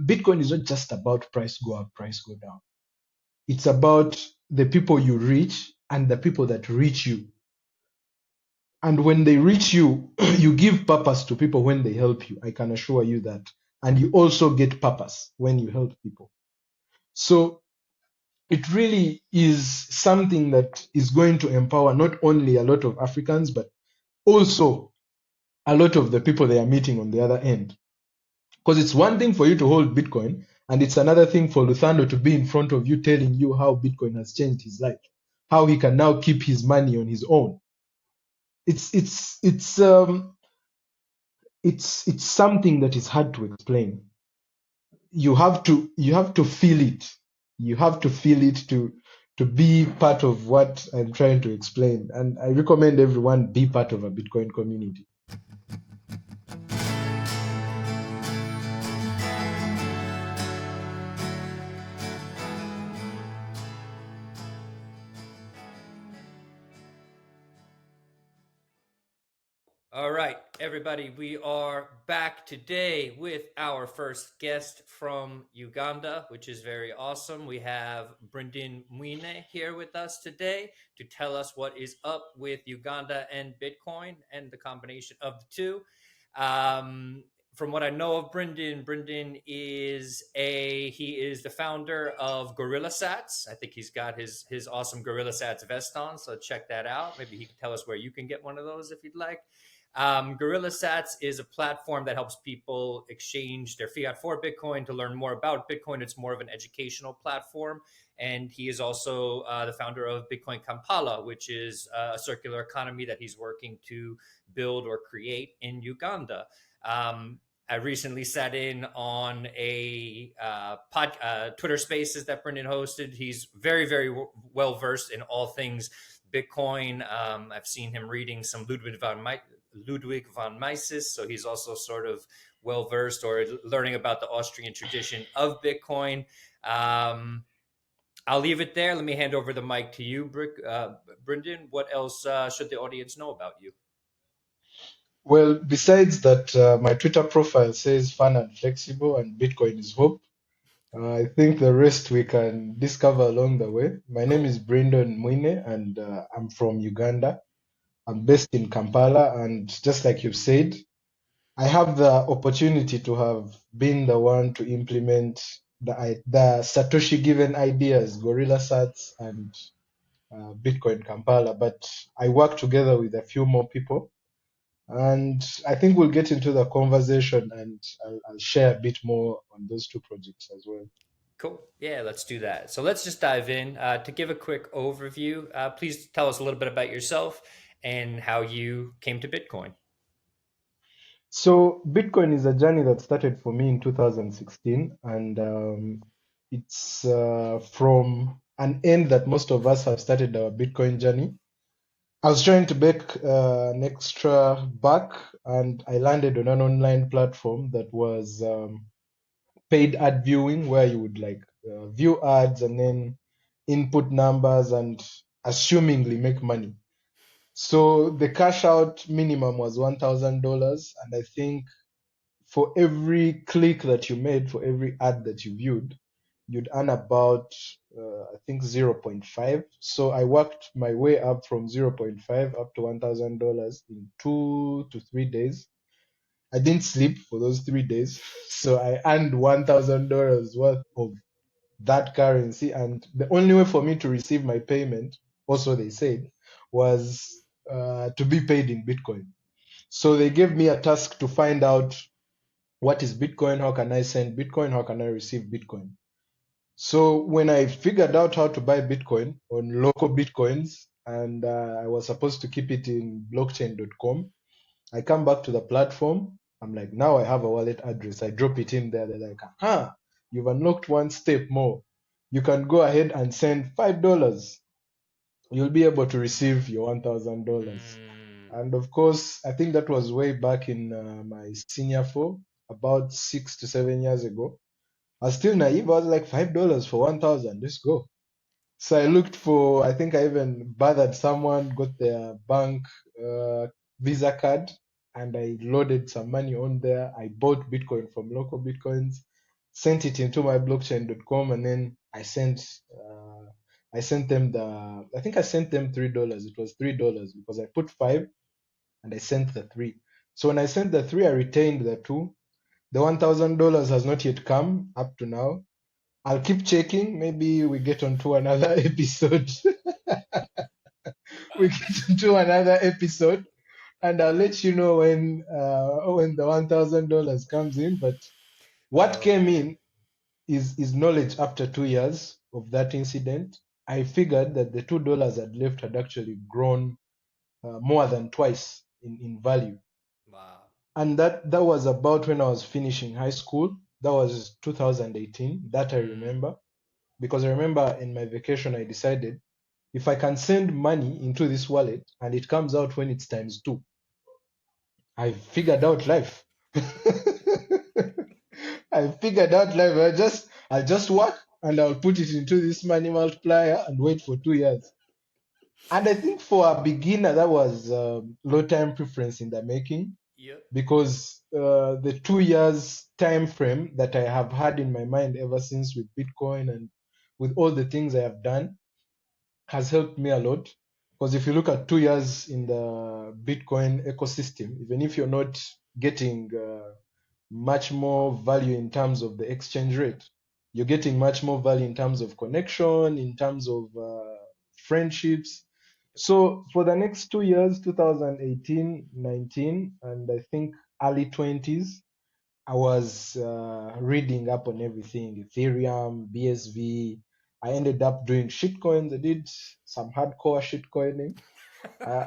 Bitcoin is not just about price go up, price go down. It's about the people you reach and the people that reach you. And when they reach you, you give purpose to people when they help you. I can assure you that. And you also get purpose when you help people. So it really is something that is going to empower not only a lot of Africans, but also a lot of the people they are meeting on the other end. Because it's one thing for you to hold Bitcoin, and it's another thing for Luthando to be in front of you telling you how Bitcoin has changed his life, how he can now keep his money on his own. It's something that is hard to explain. You have to feel it. You have to feel it to be part of what I'm trying to explain. And I recommend everyone be part of a Bitcoin community. All right, everybody, we are back today with our first guest from Uganda, which is very awesome. We have Brindon Mwiine here with us today to tell us what is up with Uganda and Bitcoin and the combination of the two. From what I know of Brindon is the founder of Gorilla Sats. I think he's got his awesome Gorilla Sats vest on, so check that out. Maybe he can tell us where you can get one of those if you'd like. Gorilla Sats is a platform that helps people exchange their fiat for Bitcoin. To learn more about Bitcoin, it's more of an educational platform. And he is also the founder of Bitcoin Kampala, which is a circular economy that he's working to build or create in Uganda. I recently sat in on a Twitter Spaces that Brindon hosted. He's very, very well versed in all things Bitcoin. I've seen him reading some Ludwig von Mises, so he's also sort of well versed or learning about the Austrian tradition of Bitcoin. I'll leave it there. Let me hand over the mic to you, Brindon. What else should the audience know about you? Well, besides that, my Twitter profile says fun and flexible, and Bitcoin is hope. I think the rest we can discover along the way. My name is Brindon Mwiine, and I'm from Uganda. I'm based in Kampala, and just like you've said, I have the opportunity to have been the one to implement the Satoshi given ideas, Gorilla Sats and Bitcoin Kampala, but I work together with a few more people. And I think we'll get into the conversation and I'll share a bit more on those two projects as well. Cool. Yeah, let's do that. So let's just dive in. To give a quick overview, please tell us a little bit about yourself and how you came to Bitcoin. So Bitcoin is a journey that started for me in 2016, and it's from an end that most of us have started our Bitcoin journey. I was trying to make an extra buck, and I landed on an online platform that was paid ad viewing, where you would view ads and then input numbers and assumingly make money. So the cash out minimum was $1,000, and I think for every click that you made, for every ad that you viewed, you'd earn about I think 0.5. So I worked my way up from 0.5 up to $1,000 in 2 to 3 days. I didn't sleep for those 3 days, so I earned $1,000 worth of that currency. And the only way for me to receive my payment, also they said, was to be paid in Bitcoin. So they gave me a task to find out what is Bitcoin, how can I send Bitcoin, how can I receive Bitcoin. So when I figured out how to buy Bitcoin on local Bitcoins, and I was supposed to keep it in blockchain.com, I come back to the platform. I'm like, now I have a wallet address. I drop it in there. They're like, you've unlocked one step more. You can go ahead and send $5. You'll be able to receive your $1,000. And of course, I think that was way back in my senior four, about 6 to 7 years ago. I was still naive. I was like, $5 for 1,000. Let's go. So I looked for, I think I even bothered someone, got their bank Visa card, and I loaded some money on there. I bought Bitcoin from local Bitcoins. sent it into my blockchain.com, and then I sent them I think I sent them $3. It was $3 because I put five and I sent the three. So when I sent the three, I retained the two. The $1,000 has not yet come up to now. I'll keep checking. Maybe we get onto another episode. We get into another episode, and I'll let you know when the $1,000 comes in. But what Oh came man. in is knowledge after 2 years of that incident. I figured that the $2 I'd left had actually grown more than twice in value. Wow. And that was about when I was finishing high school. That was 2018. That I Mm. remember, because I remember in my vacation I decided if I can send money into this wallet and it comes out when it's times two, I figured out life. I figured out life. I'll just work and I'll put it into this money multiplier and wait for 2 years. And I think for a beginner, that was low time preference in the making, Yep. because the 2 years time frame that I have had in my mind ever since with Bitcoin and with all the things I have done has helped me a lot. Because if you look at 2 years in the Bitcoin ecosystem, even if you're not getting much more value in terms of the exchange rate, you're getting much more value in terms of connection, in terms of friendships. So for the next 2 years, 2018, 19, and I think early 20s, I was reading up on everything: Ethereum, BSV. I ended up doing shitcoins. I did some hardcore shitcoining. Uh,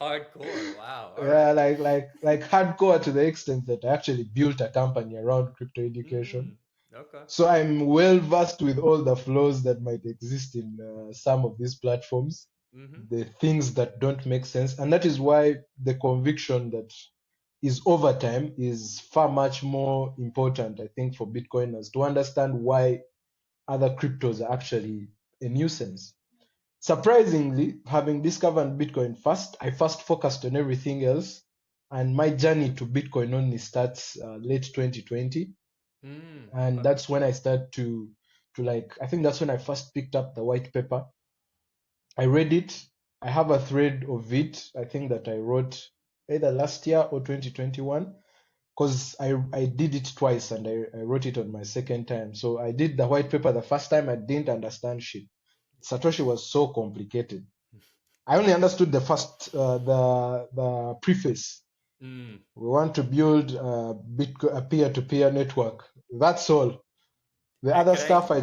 Hardcore. Wow. All yeah, right. like hardcore to the extent that I actually built a company around crypto education. Mm. Okay. So I'm well versed with all the flaws that might exist in some of these platforms, Mm-hmm. the things that don't make sense, and that is why the conviction that is over time is far much more important, I think, for Bitcoiners to understand why other cryptos are actually a nuisance. Surprisingly, having discovered Bitcoin first, I first focused on everything else, and my journey to Bitcoin only starts late 2020, Mm. and Okay. that's when I start to like. I think that's when I first picked up the white paper. I read it. I have a thread of it. I think that I wrote either last year or 2021, because I did it twice and I wrote it on my second time. So I did the white paper the first time. I didn't understand shit. Satoshi was so complicated. I only understood the first the preface. Mm. We want to build a peer-to-peer network. That's all. The Hey, other stuff I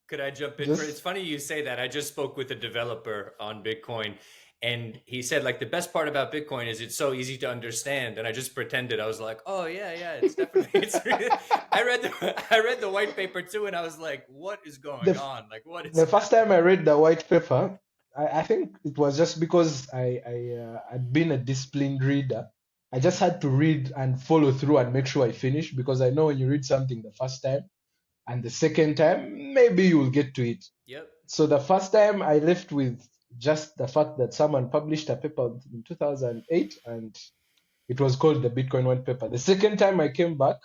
could I jump in for? It's just funny you say that. I just spoke with a developer on Bitcoin, and he said like the best part about Bitcoin is it's so easy to understand. And I just pretended I was like, oh yeah, yeah, it's definitely it's. I read the white paper too, and I was like, what is going the on? Like, what is the first time happening? I read the white paper, I think it was just because I had been a disciplined reader. I just Mm. had to read and follow through and make sure I finish, because I know when you read something the first time and the second time, maybe you will get to it. Yep. So the first time I left with just the fact that someone published a paper in 2008 and it was called the Bitcoin White Paper. The second time I came back,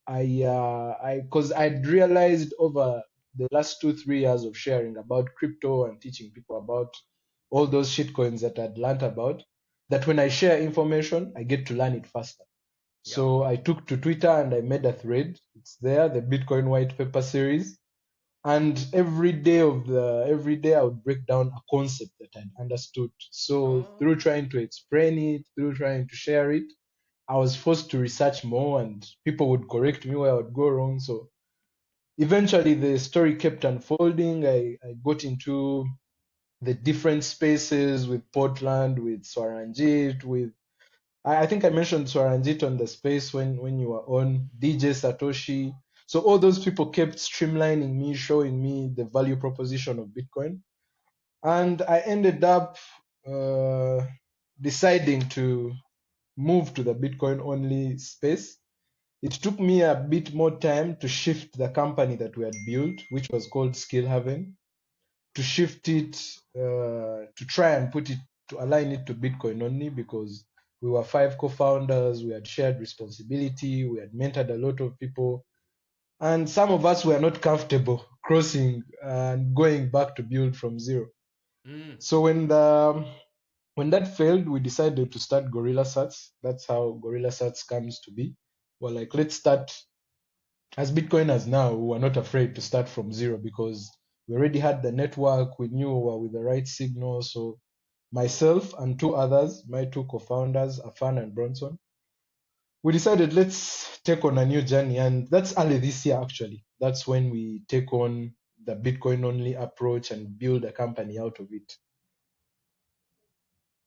because I'd realized over the last 2 3 years of sharing about crypto and teaching people about all those shitcoins that I'd learned about, that when I share information, I get to learn it faster. Yep. So I took to Twitter and I made a thread. It's there, the Bitcoin White Paper series. And every day I would break down a concept that I'd understood. So through Oh. trying to explain it, through trying to share it, I was forced to research more, and people would correct me where I would go wrong. So eventually the story kept unfolding. I got into the different spaces with Portland, with Swaranjit, with I think I mentioned Swaranjit on the space when you were on, DJ Satoshi. So all those people kept streamlining me, showing me the value proposition of Bitcoin. And I ended up uh, deciding to move to the Bitcoin only space. It took me a bit more time to shift the company that we had built, which was called Skill Haven, to shift it, to try and put it, to align it to Bitcoin only, because We were 5 co-founders. We had shared responsibility. We had mentored a lot of people, and some of us were not comfortable crossing and going back to build from zero. Mm. So when that failed, we decided to start Gorilla Sats. That's how Gorilla Sats comes to be. Well, like, let's start as Bitcoiners now. We were not afraid to start from zero because we already had the network. We knew we were with the right signal. So myself and two others, my two co-founders, Afan and Bronson, we decided let's take on a new journey. And that's early this year, actually. That's when we take on the Bitcoin only approach and build a company out of it.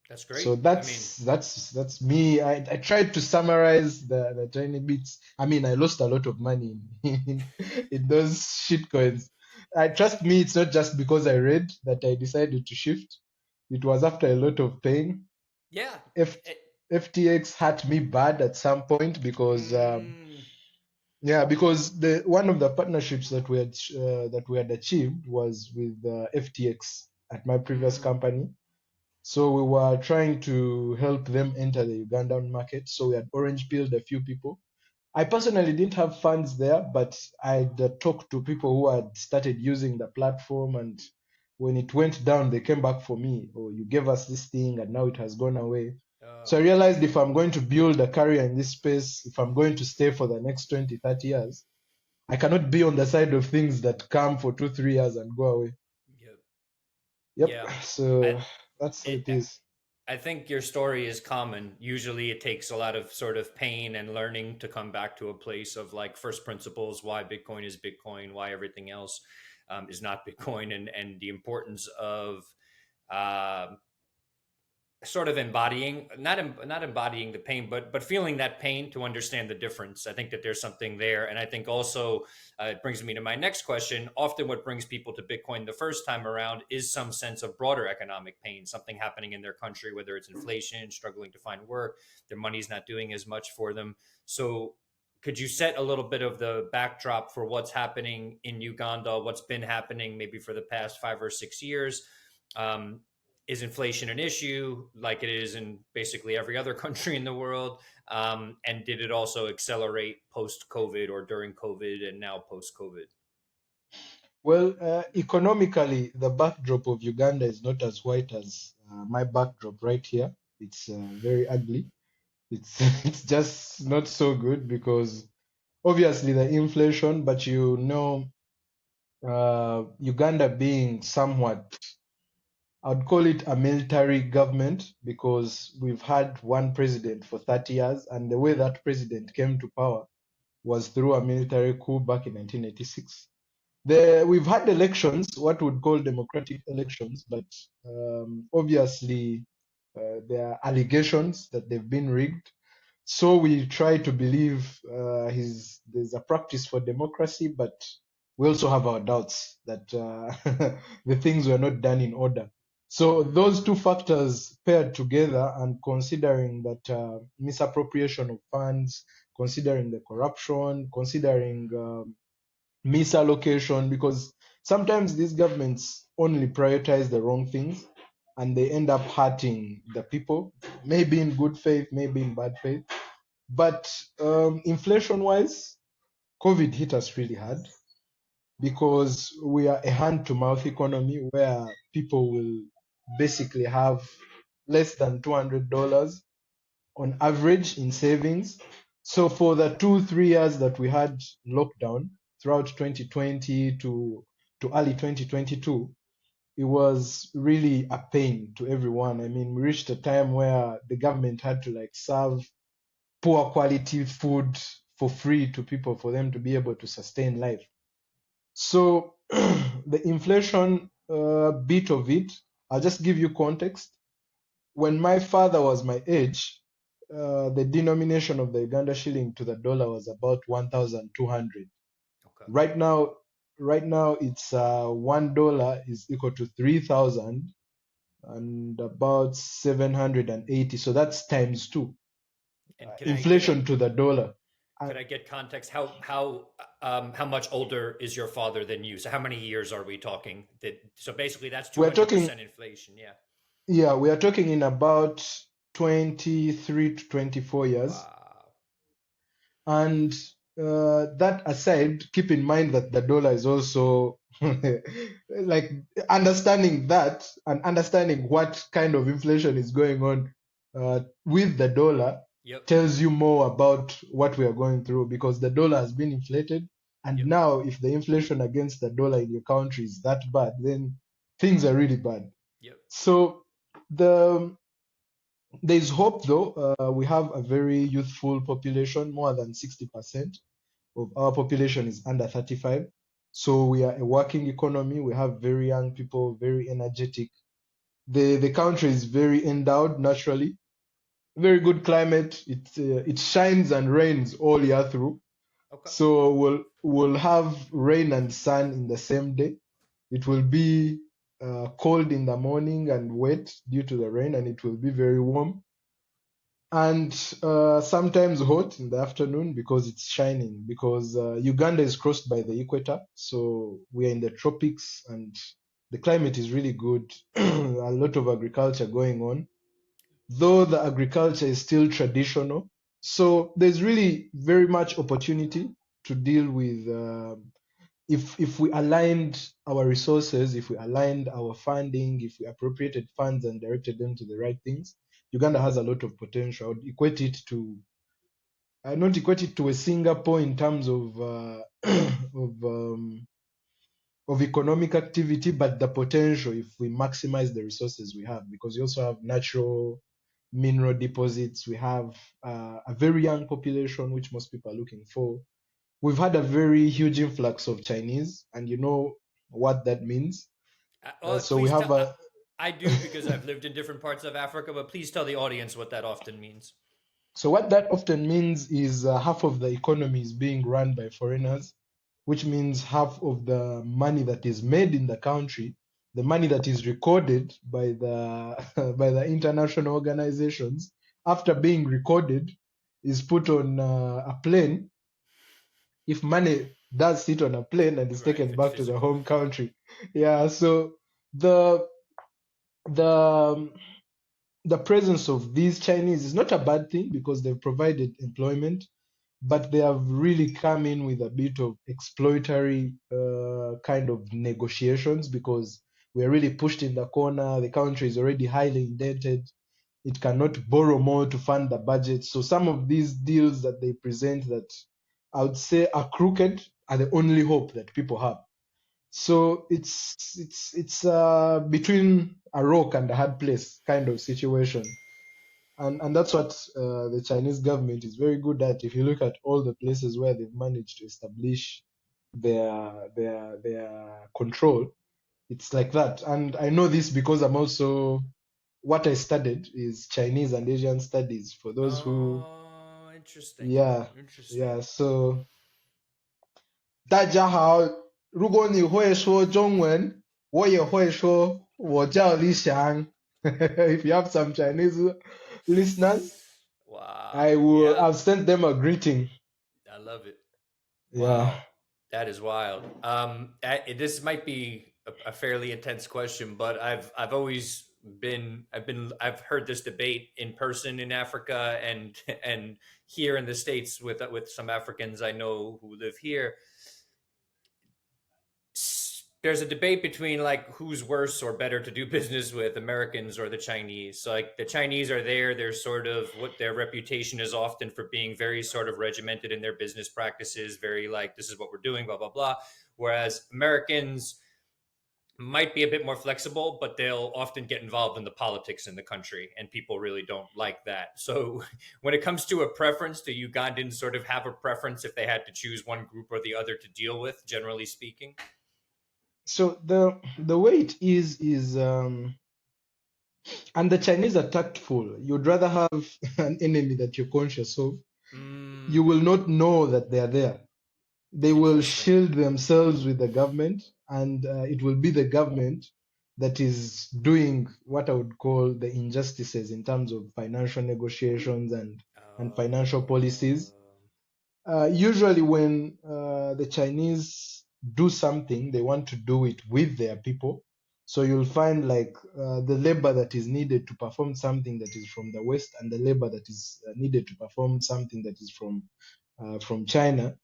That's great. So I mean, that's me. I tried to summarize the tiny bits. I mean, I lost a lot of money in those shit coins. I trust me, it's not just because I read that I decided to shift. It was after a lot of pain. yeah. F, FTX hurt me bad at some point because Mm, yeah, because the one of the partnerships that we had achieved was with FTX at my previous mm, company. So we were trying to help them enter the Ugandan market. So we had orange pilled a few people. I personally didn't have funds there, but I'd talked to people who had started using the platform. And when it went down, they came back for me. Oh, you gave us this thing and now it has gone away. oh, So I realized if I'm going to build a career in this space, if I'm going to stay for the next 20, 30 years, I cannot be on the side of things that come for 2, 3 years and go away. yep, Yep. yeah. I, So that's how it, it is. I think your story is common. Usually it takes a lot of sort of pain and learning to come back to a place of like first principles, why Bitcoin is Bitcoin, why everything else is not Bitcoin, and the importance of uh, sort of embodying not embodying the pain, but feeling that pain to understand the difference. I think that there's something there, and I think also it brings me to my next question. Often what brings people to Bitcoin the first time around is some sense of broader economic pain, something happening in their country, whether it's inflation, struggling to find work, their money's not doing as much for them. So could you set a little bit of the backdrop for what's happening in Uganda, what's been happening maybe for the past 5 or 6 years? um, is inflation an issue like it is in basically every other country in the world? And did it also accelerate post COVID or during COVID and now post COVID? Well, economically, the backdrop of Uganda is not as white as my backdrop right here. It's very ugly. It's it's just not so good because obviously the inflation, but Uganda being somewhat, I'd call it a military government because we've had one president for 30 years, and the way Mm, that president came to power was through a military coup back in 1986. We've had elections, what we would call democratic elections, but obviously there are allegations that they've been rigged. So we try to believe there's a practice for democracy, but we also have our doubts that the things were not done in order. So those two factors paired together, and considering that misappropriation of funds, considering the corruption, considering misallocation, because sometimes these governments only prioritize the wrong things and they end up hurting the people, maybe in good faith, maybe in bad faith. But inflation wise, COVID hit us really hard because we are a hand to mouth economy where people will basically have less than $200 on average in savings. So for the 2, 3 years that we had lockdown throughout 2020 to early 2022, it was really a pain to everyone. I mean, we reached a time where the government had to like serve poor quality food for free to people for them to be able to sustain life. So the inflation bit of it, I'll just give you context. When my father was my age, the denomination of the Uganda shilling to the dollar was about 1,200. okay. Right now, it's $1 is equal to 3,000 and about 780. So that's times two. And Inflation to the dollar. Uh, could I get context? How much older is your father than you? So how many years are we talking? That so basically that's two we're hundred talking, percent inflation. Yeah. yeah, we are talking in about 23 to 24 years. Wow. And that aside, keep in mind that the dollar is also like understanding that and understanding what kind of inflation is going on with the dollar Yep. tells you more about what we are going through, because the dollar has been inflated. And Yep. now, if the inflation against the dollar in your country is that bad, then things are really bad. Yep. So there's hope, though. We have a very youthful population. More than 60% of our population is under 35. So we are a working economy. We have very young people, very energetic. The country is very endowed naturally. Very good climate. It shines and rains all year through. Okay. So we'll have rain and sun in the same day. It will be cold in the morning and wet due to the rain, and it will be very warm and sometimes hot in the afternoon because it's shining. Because Uganda is crossed by the equator, so we are in the tropics, and the climate is really good. A lot of agriculture going on, though the agriculture is still traditional. So there's really very much opportunity to deal with. If we aligned our resources, if we aligned our funding, if we appropriated funds and directed them to the right things, Uganda has a lot of potential. I would equate it to, I not equate it to a Singapore in terms of of of economic activity, but the potential if we maximize the resources we have, because we also have natural mineral deposits. We have a very young population, which most people are looking for. We've had a very huge influx of Chinese, and you know what that means. Oh, So we please have tell. a I do because I've lived in different parts of Africa, but please tell the audience what that often means. so what that often means is half of the economy is being run by foreigners, which means half of the money that is made in the country, the money that is recorded by the by the international organizations, after being recorded, is put on a plane. If money does sit on a plane and is Right, if taken it's back to the physical. home country, yeah. So the the the presence of these Chinese is not a bad thing because they've provided employment, but they have really come in with a bit of exploitatory kind of negotiations, because we're really pushed in the corner. The country is already highly indebted. It cannot borrow more to fund the budget. So some of these deals that they present that I would say are crooked are the only hope that people have. So it's between a rock and a hard place kind of situation, and that's what the Chinese government is very good at. If you look at all the places where they've managed to establish their control, it's like that. And I know this because I'm also, what I studied is Chinese and Asian studies. For those who, Oh, interesting. yeah, Interesting. yeah. So 大家好，如果你会说中文，我也会说，我叫李翔。If you have some Chinese listeners, Wow. I will. Yeah, I've sent them a greeting. I love it. Yeah. Wow. That is wild. This might be a fairly intense question, but I've always I've heard this debate in person in Africa and and here in the States with some Africans I know who live here. There's a debate between like who's worse or better to do business with, Americans or the Chinese. So like the Chinese are there, they're sort of what their reputation is often for being very sort of regimented in their business practices, very like this is what we're doing, blah blah blah. Whereas Americans might be a bit more flexible, but they'll often get involved in the politics in the country, and people really don't like that. So, when it comes to a preference, do Ugandans sort of have a preference if they had to choose one group or the other to deal with, generally speaking? So the way it is, and the Chinese are tactful. You'd rather have an enemy that you're conscious of. You Mm, will not know that they are there. They will interesting. shield themselves with the government, and it will be the government that is doing what I would call the injustices in terms of financial negotiations and financial policies. Usually, when the Chinese do something, they want to do it with their people. So you'll find like the labor that is needed to perform something that is from the West, and the labor that is needed to perform something that is from China.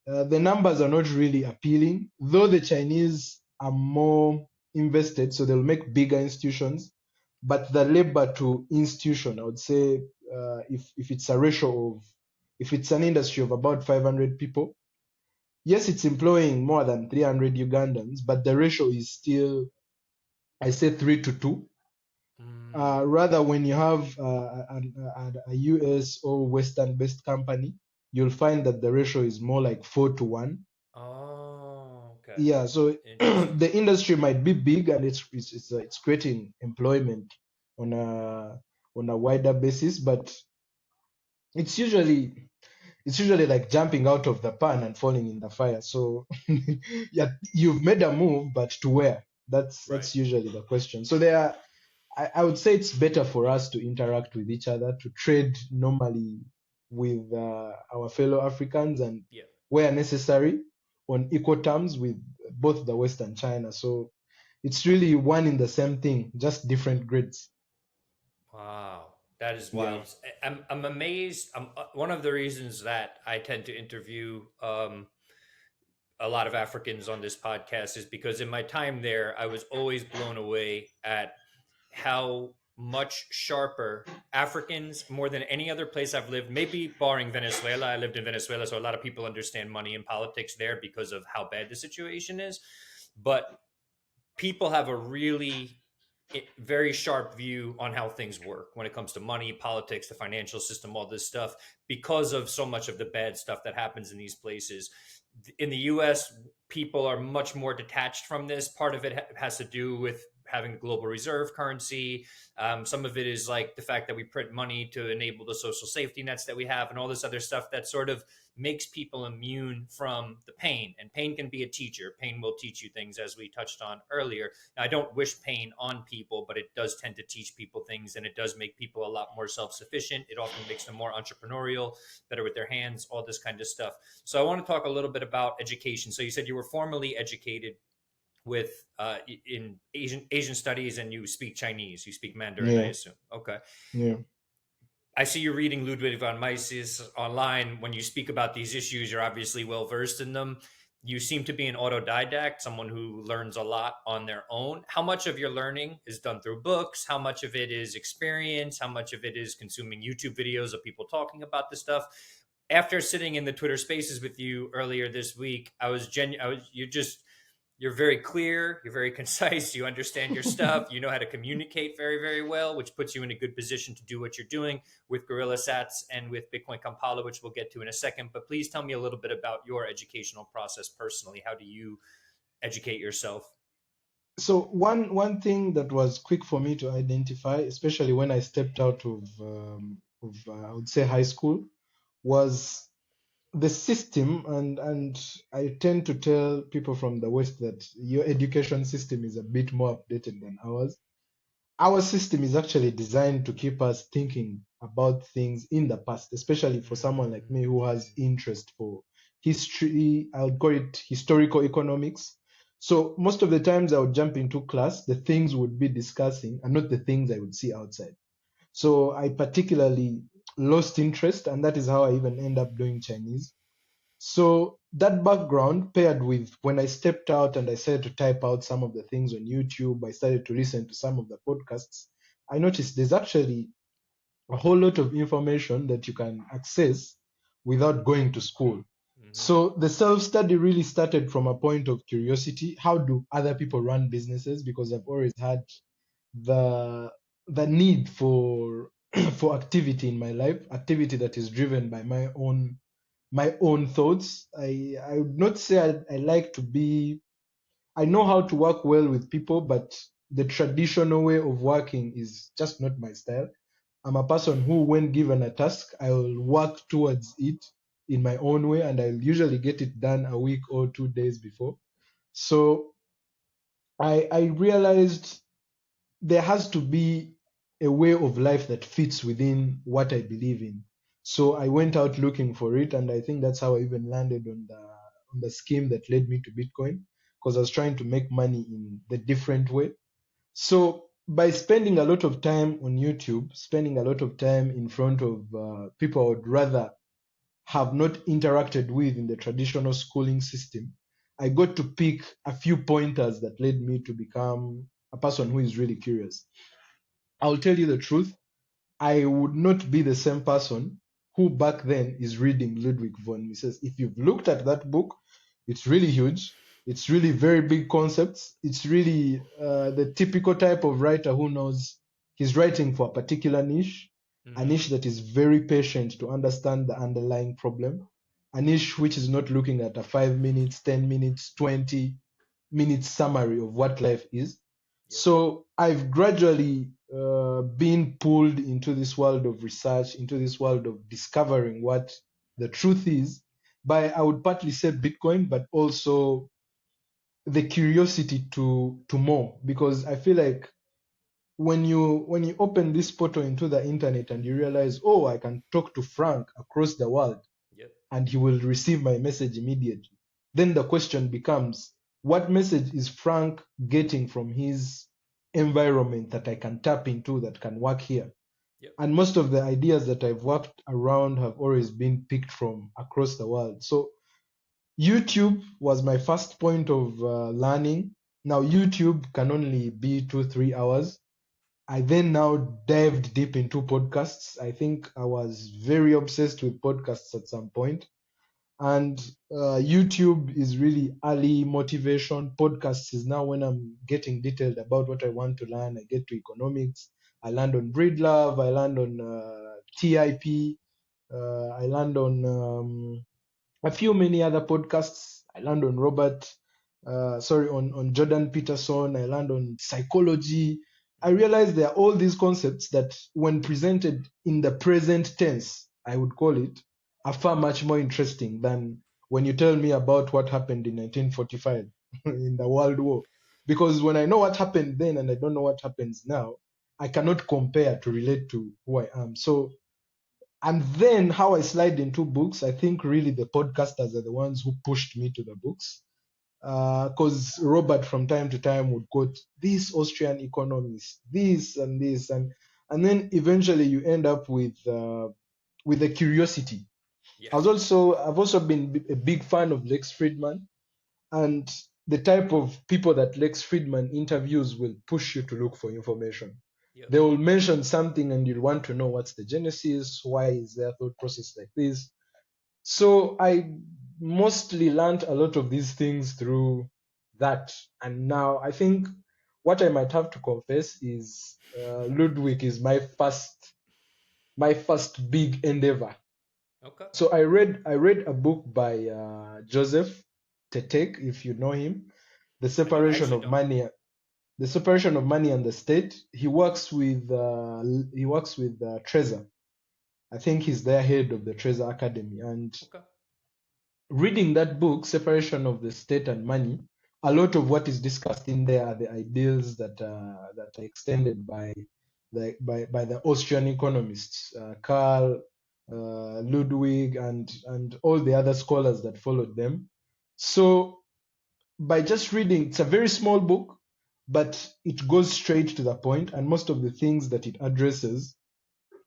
The numbers are not really appealing, though the Chinese are more invested, so they'll make bigger institutions. But the labor to institution, I would say, if it's a ratio of, if it's an industry of about 500 people, yes, it's employing more than 300 Ugandans, but the ratio is still, I say, 3 to 2. Mm. Rather, when you have a US or Western-based company, you'll find that the ratio is more like 4 to 1. Oh, okay. Yeah, so Interesting. the industry might be big, and it's creating employment on a wider basis, but it's usually it's usually like jumping out of the pan and falling in the fire. So yeah, you've made a move, but to where? That's Right. that's usually the question. So there are, I would say it's better for us to interact with each other, to trade normally with our fellow Africans, and Yeah. where necessary, on equal terms with both the West and China. So it's really one in the same thing, just different grades. Wow. That is Yeah. wild. I'm amazed. One of the reasons that I tend to interview a lot of Africans on this podcast is because in my time there, I was always blown away at how much sharper Africans, more than any other place I've lived, maybe barring Venezuela. I lived in Venezuela, so a lot of people understand money and politics there because of how bad the situation is. But people have a really very sharp view on how things work when it comes to money, politics, the financial system, all this stuff, because of so much of the bad stuff that happens in these places. In the US, people are much more detached from this. Part of it has to do with having the global reserve currency. Some of it is like the fact that we print money to enable the social safety nets that we have and all this other stuff that sort of makes people immune from the pain. And pain can be a teacher. Pain will teach you things, as we touched on earlier. Now, I don't wish pain on people, but it does tend to teach people things, and it does make people a lot more self-sufficient. It often makes them more entrepreneurial, better with their hands, all this kind of stuff. So I want to talk a little bit about education. So you said you were formally educated with in Asian studies, and you speak Chinese. You speak Mandarin, I Yeah. assume. Okay. Yeah. I see you reading Ludwig von Mises online. When you speak about these issues, you're obviously well versed in them. You seem to be an autodidact, someone who learns a lot on their own. How much of your learning is done through books? How much of it is experience? How much of it is consuming YouTube videos of people talking about this stuff? After sitting in the Twitter Spaces with you earlier this week, you're very clear, you're very concise, you understand your stuff, you know how to communicate very, very well, which puts you in a good position to do what you're doing with Gorilla Sats and with Bitcoin Kampala, which we'll get to in a second. But please tell me a little bit about your educational process personally. How do you educate yourself? So one thing that was quick for me to identify, especially when I stepped out of I would say high school, was the system. And I tend to tell people from the West that your education system is a bit more updated than ours. Our system is actually designed to keep us thinking about things in the past, especially for someone like me who has interest for history. I would call it historical economics. So most of the times I would jump into class, the things we would be discussing are not the things I would see outside. So I particularly lost interest, and that is how I even end up doing Chinese. So that background paired with when I stepped out and I started to type out some of the things on YouTube, I started to listen to some of the podcasts. I noticed there's actually a whole lot of information that you can access without going to school. Mm-hmm. So the self-study really started from a point of curiosity. How do other people run businesses? Because I've always had the the need for for activity in my life, activity that is driven by my own thoughts. I would not say I like to be, I know how to work well with people, but the traditional way of working is just not my style. I'm a person who, when given a task, I'll work towards it in my own way, and I'll usually get it done a week or 2 days before. So I realized there has to be a way of life that fits within what I believe in. So I went out looking for it, and I think that's how I even landed on the scheme that led me to Bitcoin, because I was trying to make money in the different way. So by spending a lot of time on YouTube, spending a lot of time in front of people I would rather have not interacted with in the traditional schooling system, I got to pick a few pointers that led me to become a person who is really curious. I'll tell you the truth. I would not be the same person who back then is reading Ludwig von Mises. If you've looked at that book, it's really huge. It's really very big concepts. It's really the typical type of writer who knows he's writing for a particular niche, a Mm-hmm. niche that is very patient to understand the underlying problem, a niche which is not looking at a 5 minutes, 10 minutes, 20 minutes summary of what life is. Yep. So I've gradually been pulled into this world of research, into this world of discovering what the truth is by, I would partly say, Bitcoin, but also the curiosity to more, because I feel like when you open this portal into the internet and you realize, oh, I can talk to Frank across the world Yep. and he will receive my message immediately. Then the question becomes, what message is Frank getting from his environment that I can tap into that can work here? Yep. And most of the ideas that I've worked around have always been picked from across the world. So YouTube was my first point of learning. Now, YouTube can only be 2-3 hours. I then now dived deep into podcasts. I think I was very obsessed with podcasts at some point. And YouTube is really early motivation. Podcasts is now when I'm getting detailed about what I want to learn. I get to economics. I land on breedlove. I land on TIP. I land on a few many other podcasts. I land on on Jordan Peterson. I land on psychology. I Mm-hmm. realize there are all these concepts that, when presented in the present tense, I would call it, are far much more interesting than when you tell me about what happened in 1945 in the World War. Because when I know what happened then and I don't know what happens now, I cannot compare to relate to who I am. So, and then how I slide into books, I think really the podcasters are the ones who pushed me to the books. Because Robert from time to time would quote this Austrian economist, this and this, and then eventually you end up with a curiosity. Yeah. I've also been a big fan of Lex Friedman, and the type of people that Lex Friedman interviews will push you to look for information. Yep. They will mention something and you'll want to know what's the genesis, why is their thought process like this. So I mostly learned a lot of these things through that. And now I think what I might have to confess is Ludwig is my first big endeavor. Okay. So I read a book by Joseph Tetek, if you know him, the I don't separation actually of don't. money, the separation of money and the state. He works with Trezor. I think he's their head of the Trezor Academy. And Okay. reading that book, Separation of the State and Money, a lot of what is discussed in there are the ideals that are extended by the Austrian economists, Karl, Ludwig, and all the other scholars that followed them. So by just reading, it's a very small book, but it goes straight to the point, and most of the things that it addresses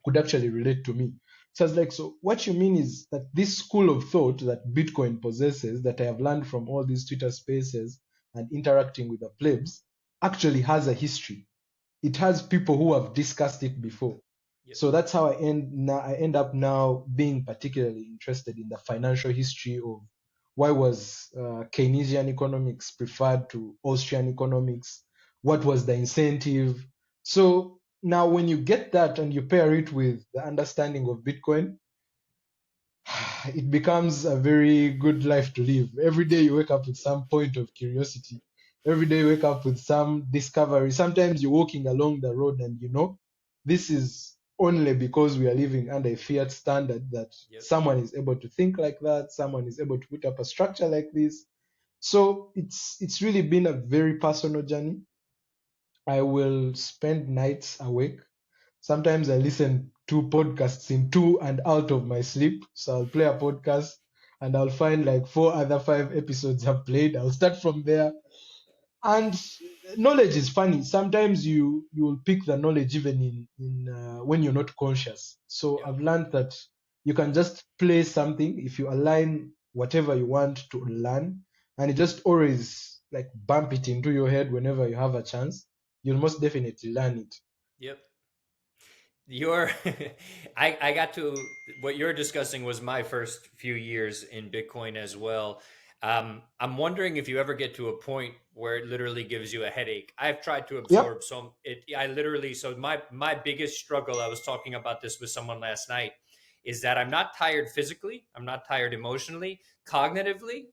could actually relate to me. So I was like, so what you mean is that this school of thought that Bitcoin possesses, that I have learned from all these Twitter spaces and interacting with the plebs, actually has a history. It has people who have discussed it before. Yep. So that's how I end up now being particularly interested in the financial history of why was Keynesian economics preferred to Austrian economics? What was the incentive? So now when you get that and you pair it with the understanding of Bitcoin, it becomes a very good life to live. Every day you wake up with some point of curiosity. Every day you wake up with some discovery. Sometimes you're walking along the road and this is only because we are living under a fiat standard that Yep. someone is able to think like that, someone is able to put up a structure like this. So it's really been a very personal journey. I will spend nights awake. Sometimes I listen to podcasts in two and out of my sleep. So I'll play a podcast and I'll find like 4 other 5 episodes I've played. I'll start from there. And knowledge is funny. Sometimes you will pick the knowledge even in when you're not conscious. So Yep. I've learned that you can just play something if you align whatever you want to learn, and you just always like bump it into your head whenever you have a chance. You'll most definitely learn it. Yep. Your I got to what you're discussing was my first few years in Bitcoin as well. I'm wondering if you ever get to a point where it literally gives you a headache. I've tried to Yep. absorb some it I literally so my biggest struggle, I was talking about this with someone last night, is that I'm not tired physically, I'm not tired emotionally, cognitively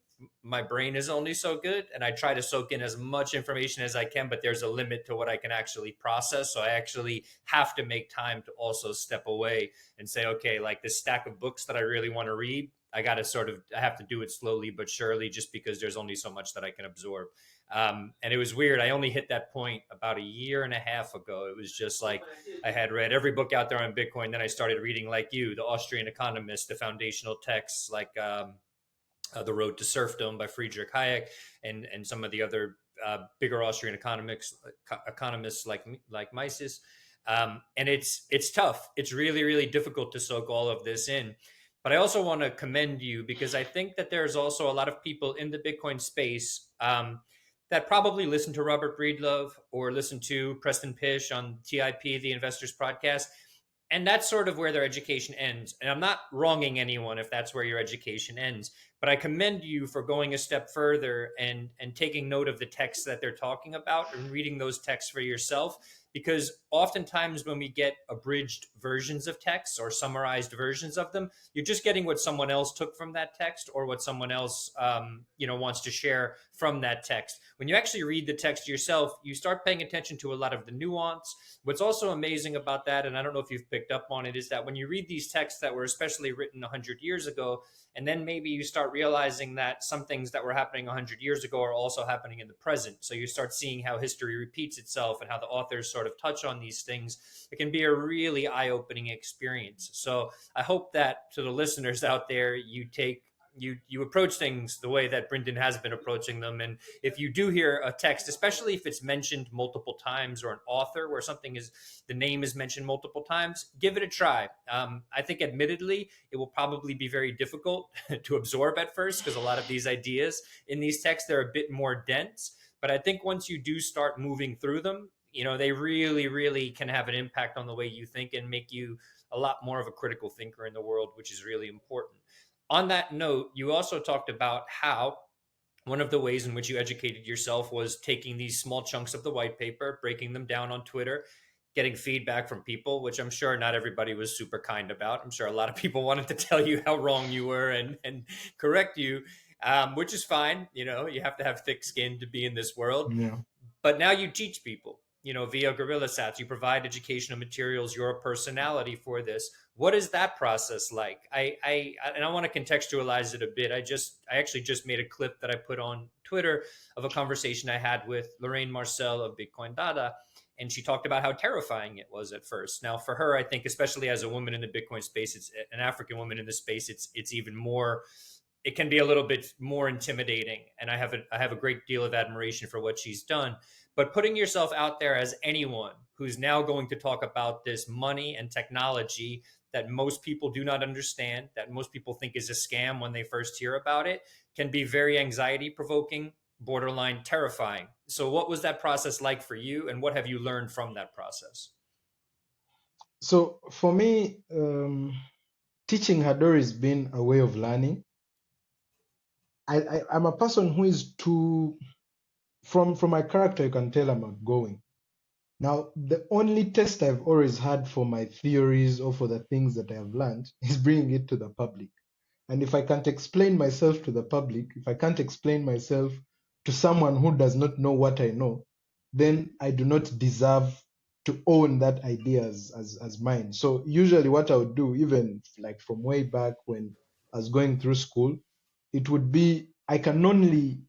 my brain is only so good, and I try to soak in as much information as I can, but there's a limit to what I can actually process. So I actually have to make time to also step away and say, okay, like this stack of books that I really want to read, I got to I have to do it slowly but surely, just because there's only so much that I can absorb. And it was weird. I only hit that point about a year and a half ago. It was just like I had read every book out there on Bitcoin. Then I started reading, like you, The Austrian Economist, the foundational texts, like The Road to Serfdom by Friedrich Hayek, and some of the other bigger Austrian economists like Mises. And it's tough. It's really really difficult to soak all of this in. But I also want to commend you, because I think that there's also a lot of people in the Bitcoin space that probably listen to Robert Breedlove or listen to Preston Pish on TIP, the Investors Podcast, and that's sort of where their education ends. And I'm not wronging anyone if that's where your education ends, but I commend you for going a step further and taking note of the texts that they're talking about and reading those texts for yourself. Because oftentimes when we get abridged versions of texts or summarized versions of them, you're just getting what someone else took from that text, or what someone else wants to share from that text. When you actually read the text yourself, you start paying attention to a lot of the nuance. What's also amazing about that, and I don't know if you've picked up on it, is that when you read these texts that were especially written 100 years ago, and then maybe you start realizing that some things that were happening 100 years ago are also happening in the present. So you start seeing how history repeats itself and how the authors sort of touch on these things. It can be a really eye-opening experience. So I hope that to the listeners out there, you approach things the way that Brindon has been approaching them. And if you do hear a text, especially if it's mentioned multiple times, or an author where the name is mentioned multiple times, give it a try. I think admittedly, it will probably be very difficult to absorb at first, because a lot of these ideas in these texts, they're a bit more dense. But I think once you do start moving through them, they really, really can have an impact on the way you think and make you a lot more of a critical thinker in the world, which is really important. On that note, you also talked about how one of the ways in which you educated yourself was taking these small chunks of the white paper, breaking them down on Twitter, getting feedback from people, which I'm sure not everybody was super kind about. I'm sure a lot of people wanted to tell you how wrong you were and correct you, which is fine. You have to have thick skin to be in this world. Yeah. But now you teach people, via Gorilla Sats. You provide educational materials, your personality for this. What is that process like? And I want to contextualize it a bit. I actually just made a clip that I put on Twitter of a conversation I had with Lorraine Marcel of Bitcoin Dada, and she talked about how terrifying it was at first. Now, for her, I think, especially as a woman in the Bitcoin space, it's an African woman in the space, it's even more. It can be a little bit more intimidating, and I have a great deal of admiration for what she's done. But putting yourself out there as anyone who's now going to talk about this money and technology that most people do not understand, that most people think is a scam when they first hear about it, can be very anxiety provoking, borderline terrifying. So what was that process like for you, and what have you learned from that process? So for me, teaching had always been a way of learning. I'm a person who is too, from my character, you can tell I'm outgoing. Now, the only test I've always had for my theories or for the things that I have learned is bringing it to the public. And if I can't explain myself to the public, if I can't explain myself to someone who does not know what I know, then I do not deserve to own that idea as mine. So usually what I would do, even like from way back when I was going through school, it would be, I can only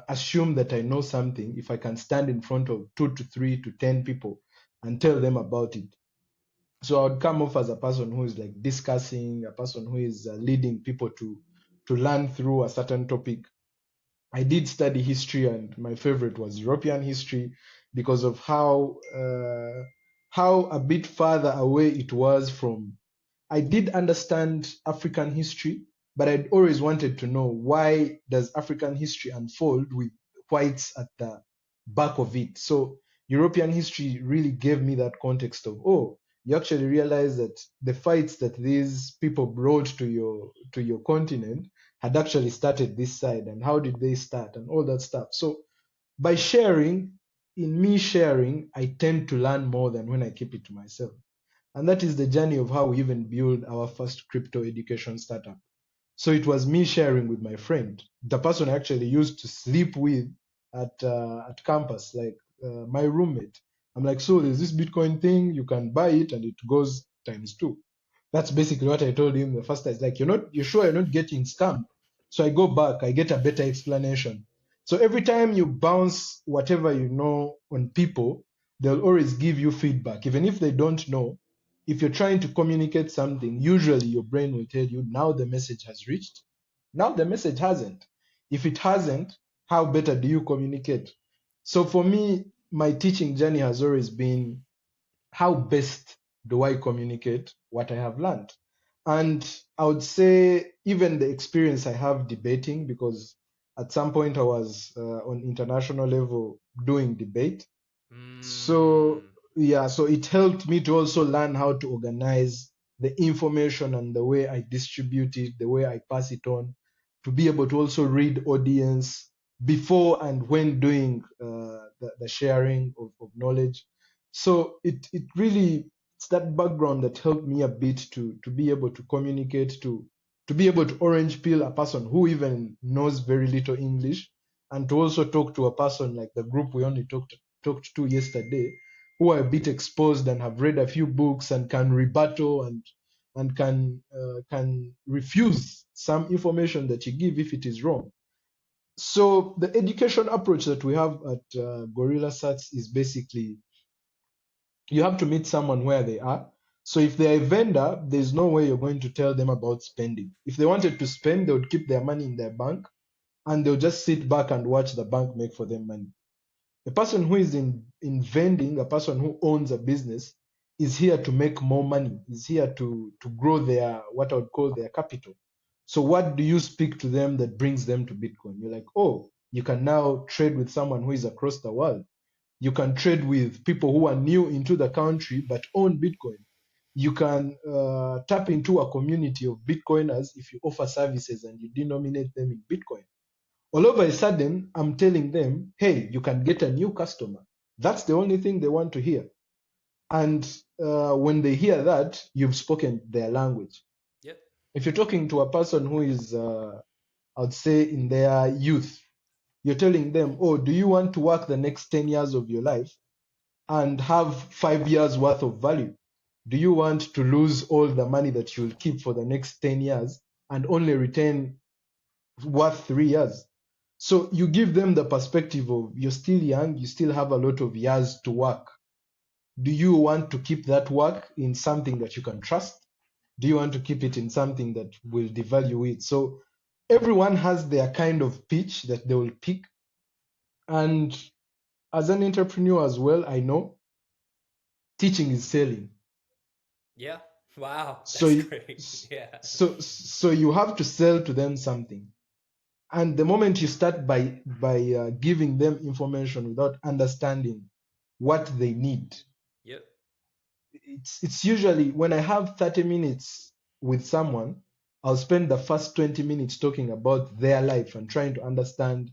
assume that I know something if I can stand in front of 2 to 3 to 10 people and tell them about it. So I would come off as a person who is like discussing, a person who is leading people to learn through a certain topic. I did study history, and my favorite was European history because of how a bit farther away it was from. I did understand African history, but I'd always wanted to know, why does African history unfold with whites at the back of it? So European history really gave me that context of, oh, you actually realize that the fights that these people brought to your continent had actually started this side, and how did they start, and all that stuff. So by sharing, in me sharing, I tend to learn more than when I keep it to myself. And that is the journey of how we even build our first crypto education startup. So it was me sharing with my friend, the person I actually used to sleep with at campus, like my roommate. I'm like, so there's this Bitcoin thing, you can buy it and it goes times two. That's basically what I told him the first time. It's like, you're sure you're not getting scammed? So I go back, I get a better explanation. So every time you bounce whatever you know on people, they'll always give you feedback. Even if they don't know, if you're trying to communicate something, usually your brain will tell you, now the message has reached. Now the message hasn't. If it hasn't, how better do you communicate? So for me, my teaching journey has always been, how best do I communicate what I have learned? And I would say even the experience I have debating, because at some point I was on international level doing debate. So Mm. yeah, so it helped me to also learn how to organize the information and the way I distribute it, the way I pass it on, to be able to also read audience before and when doing the sharing of knowledge. So it really, it's that background that helped me a bit to be able to communicate, to be able to orange peel a person who even knows very little English, and to also talk to a person like the group we only talked to yesterday, who are a bit exposed and have read a few books and can rebuttal and can refuse some information that you give if it is wrong. So the education approach that we have at Gorilla Sats is basically, you have to meet someone where they are. So if they're a vendor, there's no way you're going to tell them about spending. If they wanted to spend, they would keep their money in their bank and they'll just sit back and watch the bank make for them money. A person who is in vending, a person who owns a business, is here to make more money, is here to grow their, what I would call their capital. So what do you speak to them that brings them to Bitcoin? You're like, oh, you can now trade with someone who is across the world. You can trade with people who are new into the country but own Bitcoin. You can tap into a community of Bitcoiners if you offer services and you denominate them in Bitcoin. All of a sudden, I'm telling them, hey, you can get a new customer. That's the only thing they want to hear. And when they hear that, you've spoken their language. Yep. If you're talking to a person who is, I'd say, in their youth, you're telling them, oh, do you want to work the next 10 years of your life and have 5 years worth of value? Do you want to lose all the money that you'll keep for the next 10 years and only retain worth 3 years? So you give them the perspective of, you're still young, you still have a lot of years to work. Do you want to keep that work in something that you can trust? Do you want to keep it in something that will devalue it? So everyone has their kind of pitch that they will pick. And as an entrepreneur as well, I know teaching is selling. Yeah. Wow. So That's great. Yeah. so you have to sell to them something. And the moment you start by giving them information without understanding what they need, Yep. it's usually, when I have 30 minutes with someone, I'll spend the first 20 minutes talking about their life and trying to understand,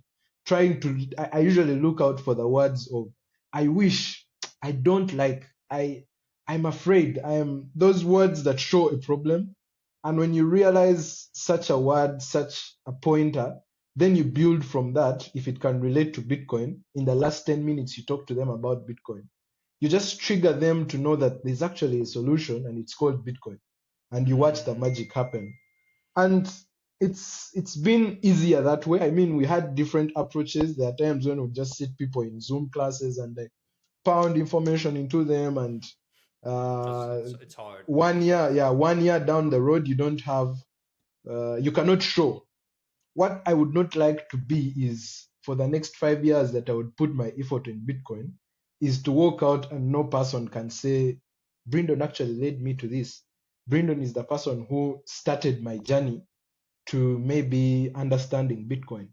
I usually look out for the words of, I wish, I don't like, I'm afraid, I am, those words that show a problem. And when you realize such a word, such a pointer, then you build from that. If it can relate to Bitcoin, in the last 10 minutes you talk to them about Bitcoin, you just trigger them to know that there's actually a solution and it's called Bitcoin, and you watch the Mm. magic happen. And it's been easier that way. I mean, we had different approaches. There are times when we just sit people in Zoom classes and like pound information into them, and It's, uh, it's it's hard. 1 year, yeah, 1 year down the road, you don't have, you cannot show. what I would not like to be is for the next 5 years that I would put my effort in Bitcoin is to walk out and no person can say, Brindon actually led me to this. Brindon is the person who started my journey to maybe understanding Bitcoin.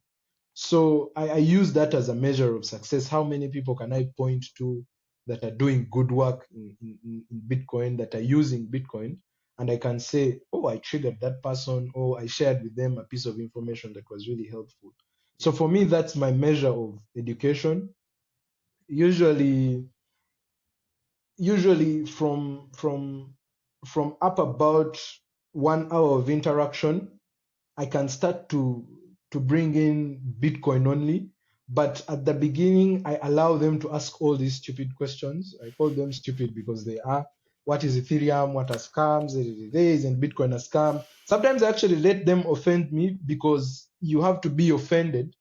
So I use that as a measure of success. How many people can I point to that are doing good work in Bitcoin, that are using Bitcoin? And I can say, oh, I triggered that person, or I shared with them a piece of information that was really helpful. So Yep. for me, that's my measure of education. Usually from up about 1 hour of interaction, I can start to bring in Bitcoin only. But at the beginning, I allow them to ask all these stupid questions. I call them stupid because they are. What is Ethereum? What are scams? Isn't Bitcoin a scam? Sometimes I actually let them offend me because you have to be offended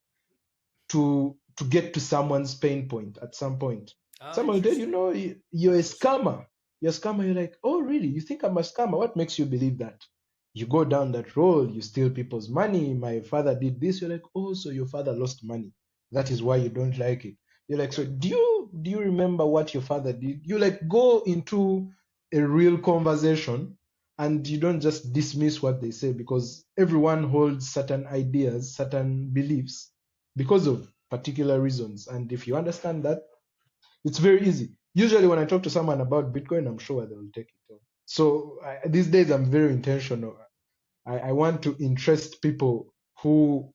to get to someone's pain point at some point. Oh, Someone will tell you, interesting. no, you're a Interesting. scammer. You're a scammer. You're like, oh, really? You think I'm a scammer? What makes you believe that? You go down that road, you steal people's money. My father did this. You're like, oh, so your father lost money. That is why you don't like it. You're like, so Right. do you remember what your father did? You like go into a real conversation and you don't just dismiss what they say because everyone holds certain ideas, certain beliefs because of particular reasons. And if you understand that, it's very easy. Usually, when I talk to someone about Bitcoin, I'm sure they will take it on. So these days, I'm very intentional. I want to interest people who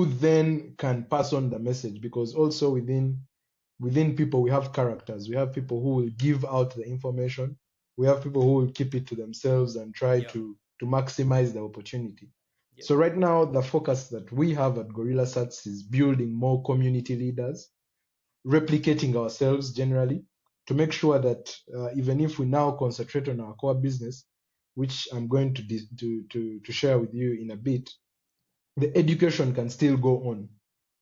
then can pass on the message because also within people we have characters. We have people who will give out the information. We have people who will keep it to themselves and try Yep. to maximize the opportunity. Yep. So right now, the focus that we have at Gorilla Sats is building more community leaders, replicating ourselves generally, to make sure that even if we now concentrate on our core business, which I'm going to share with you in a bit, the education can still go on. Yep.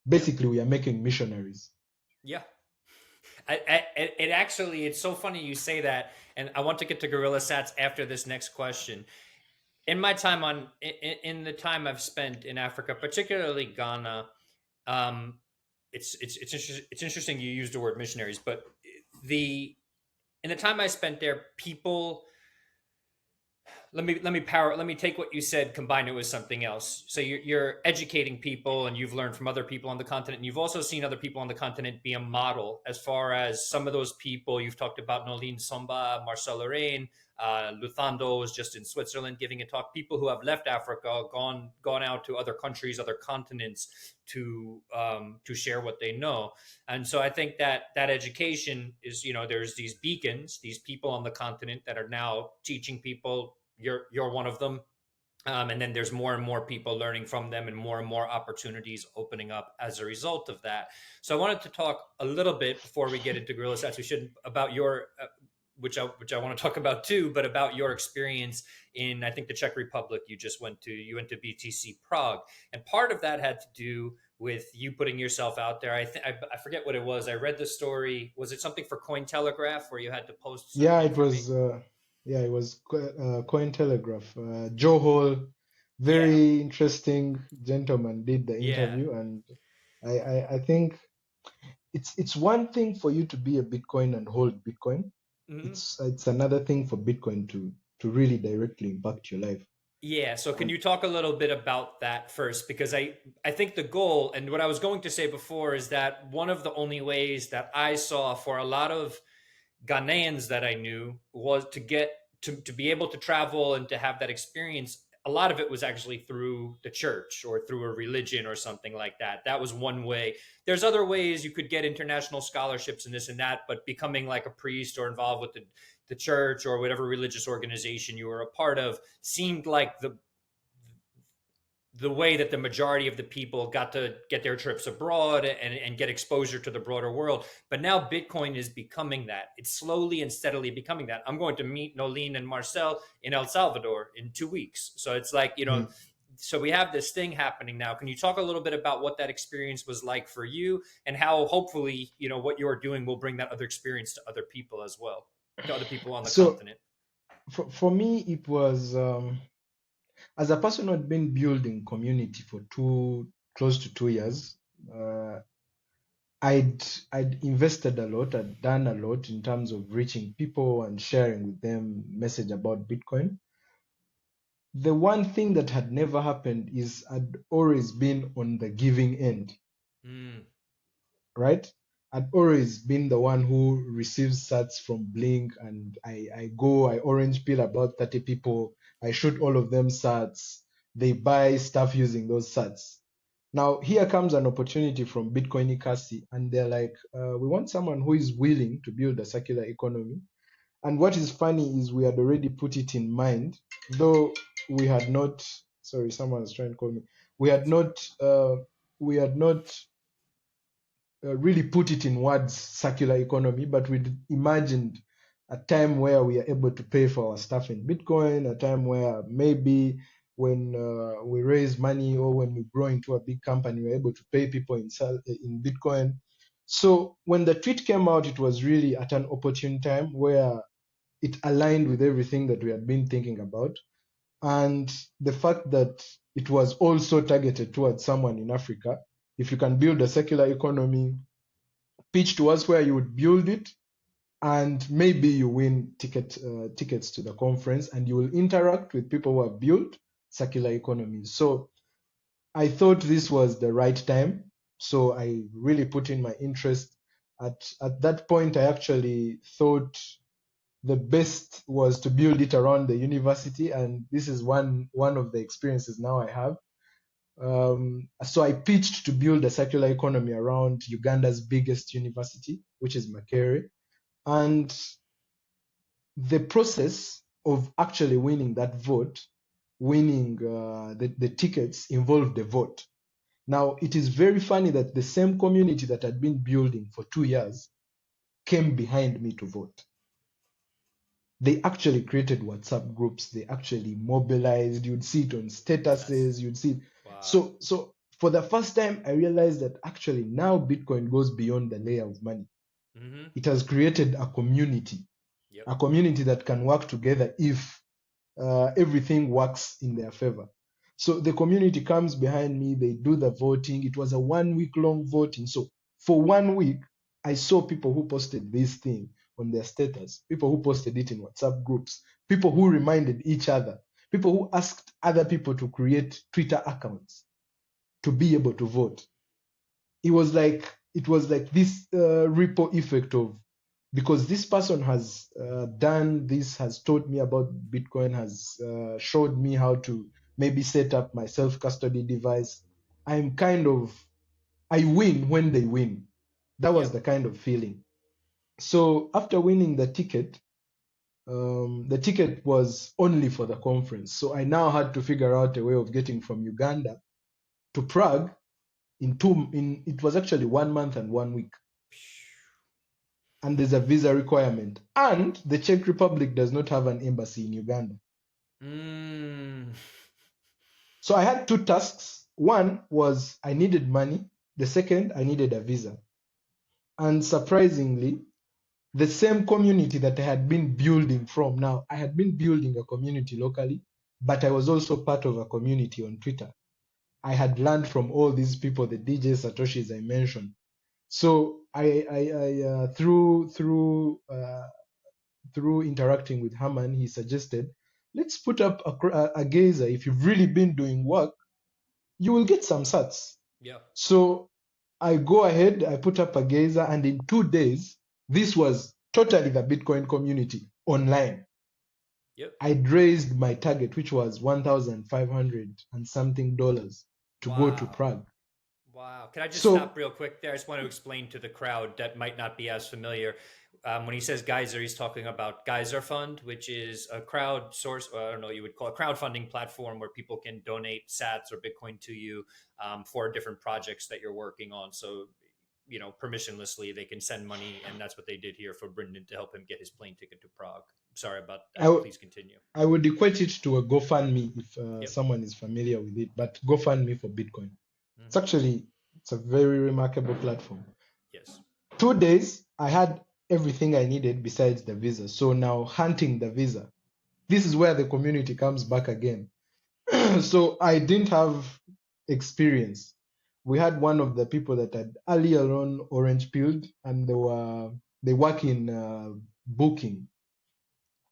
Basically, we are making missionaries. Yeah. It actually, it's so funny you say that, and I want to get to Gorilla Sats after this next question. In my time in the time I've spent in Africa, particularly Ghana, um, it's interesting you used the word missionaries, but the in the time I spent there, people let me take what you said, combine it with something else. So you're educating people and you've learned from other people on the continent, and you've also seen other people on the continent be a model. As far as some of those people you've talked about, Nolene Somba, Marcel Lorraine, Luthando was just in Switzerland giving a talk. People who have left Africa, gone out to other countries, other continents to share what they know. And so I think that that education is, there's these beacons, these people on the continent that are now teaching people. You're one of them. And then there's more and more people learning from them and more opportunities opening up as a result of that. So I wanted to talk a little bit before we get into Gorilla Stats. We should about your which I want to talk about too, but about your experience in, I think, the Czech Republic. You went to BTC Prague, and part of that had to do with you putting yourself out there. I forget what it was. I read the story. Was it something for Cointelegraph where you had to post certain Yeah, it information? was. Yeah, it was Cointelegraph. Joe Hall, Yeah, very interesting gentleman, did the yeah. interview, and I think it's one thing for you to be a Bitcoin and hold Bitcoin. Mhm. It's another thing for Bitcoin to really directly impact your life. Yeah, so can And you talk a little bit about that first? Because I think the goal, and what I was going to say before, is that one of the only ways that I saw for a lot of Ghanaians that I knew was to get to be able to travel and to have that experience. A lot of it was actually through the church or through a religion or something like that. That was one way. There's other ways you could get international scholarships and this and that, but becoming like a priest or involved with the church or whatever religious organization you were a part of seemed like the way that the majority of the people got to get their trips abroad and get exposure to the broader world. But now Bitcoin is becoming that. It's slowly and steadily becoming that. I'm going to meet Nolene and Marcel in El Salvador in 2 weeks. So it's like, mm, so we have this thing happening now. Can you talk a little bit about what that experience was like for you and how hopefully, what you're doing will bring that other experience to other people as well, to other people on the so continent? for me, it was. as a person who had been building community for close to 2 years, I'd invested a lot, I'd done a lot in terms of reaching people and sharing with them message about Bitcoin. The one thing that had never happened is I'd always been on the giving end, right? I'd always been the one who receives sats from Blink, and I orange peel about 30 people, I shoot all of them sats, they buy stuff using those sats. Now, here comes an opportunity from Bitcoin Kasi, and they're like, we want someone who is willing to build a circular economy. And what is funny is we had already put it in mind, though we had not. Sorry, someone's trying to call me. We had not. We had not really put it in words, circular economy, but we imagined a time where we are able to pay for our stuff in Bitcoin, a time where maybe when we raise money or when we grow into a big company, we're able to pay people in Bitcoin. So when the tweet came out, it was really at an opportune time where it aligned with everything that we had been thinking about. And the fact that it was also targeted towards someone in Africa, if you can build a circular economy, pitch to us where you would build it, and maybe you win tickets to the conference, and you will interact with people who have built circular economies. So I thought this was the right time. So I really put in my interest. At that point, I actually thought the best was to build it around the university, and this is one of the experiences now I have. So I pitched to build a circular economy around Uganda's biggest university, which is Makerere. And the process of actually winning that vote, winning the tickets, involved the vote. Now, it is very funny that the same community that had been building for 2 years came behind me to vote. They actually created WhatsApp groups. They actually mobilized. You'd see it on statuses. You'd see it. Wow. So for the first time, I realized that actually now Bitcoin goes beyond the layer of money. It has created a community, a community that can work together if everything works in their favor. So the community comes behind me. They do the voting. It was a 1 week long voting. So for 1 week, I saw people who posted this thing on their status, people who posted it in WhatsApp groups, people who reminded each other, people who asked other people to create Twitter accounts to be able to vote. It was like this ripple effect of, because this person has done this, has taught me about Bitcoin, has showed me how to maybe set up my self-custody device. I win when they win. That was the kind of feeling. So after winning the ticket was only for the conference. So I now had to figure out a way of getting from Uganda to Prague it was actually 1 month and 1 week. And there's a visa requirement. And the Czech Republic does not have an embassy in Uganda. So I had 2 tasks. One was I needed money. The second, I needed a visa. And surprisingly, the same community that I had been building from, now I had been building a community locally, but I was also part of a community on Twitter. I had learned from all these people, the DJ Satoshis I mentioned. So I through interacting with Herman, he suggested, let's put up a geyser. If you've really been doing work, you will get some sats. So I go ahead, I put up a geyser, and in 2 days, this was totally the Bitcoin community online. I'd raised my target, which was 1,500 and something dollars to go to Prague. Wow. Can I just stop real quick there? I just want to explain to the crowd that might not be as familiar. When he says Geyser, he's talking about Geyser Fund, which is a crowd source, or I don't know, you would call it a crowdfunding platform where people can donate sats or Bitcoin to you for different projects that you're working on. So, permissionlessly, they can send money, and that's what they did here for Brindon to help him get his plane ticket to Prague. Sorry about that. Please continue. I would equate it to a GoFundMe if someone is familiar with it, but GoFundMe for Bitcoin. It's a very remarkable platform. Yes. 2 days, I had everything I needed besides the visa. So now hunting the visa. This is where the community comes back again. So I didn't have experience. We had one of the people that had earlier on orange pilled, and they work in booking.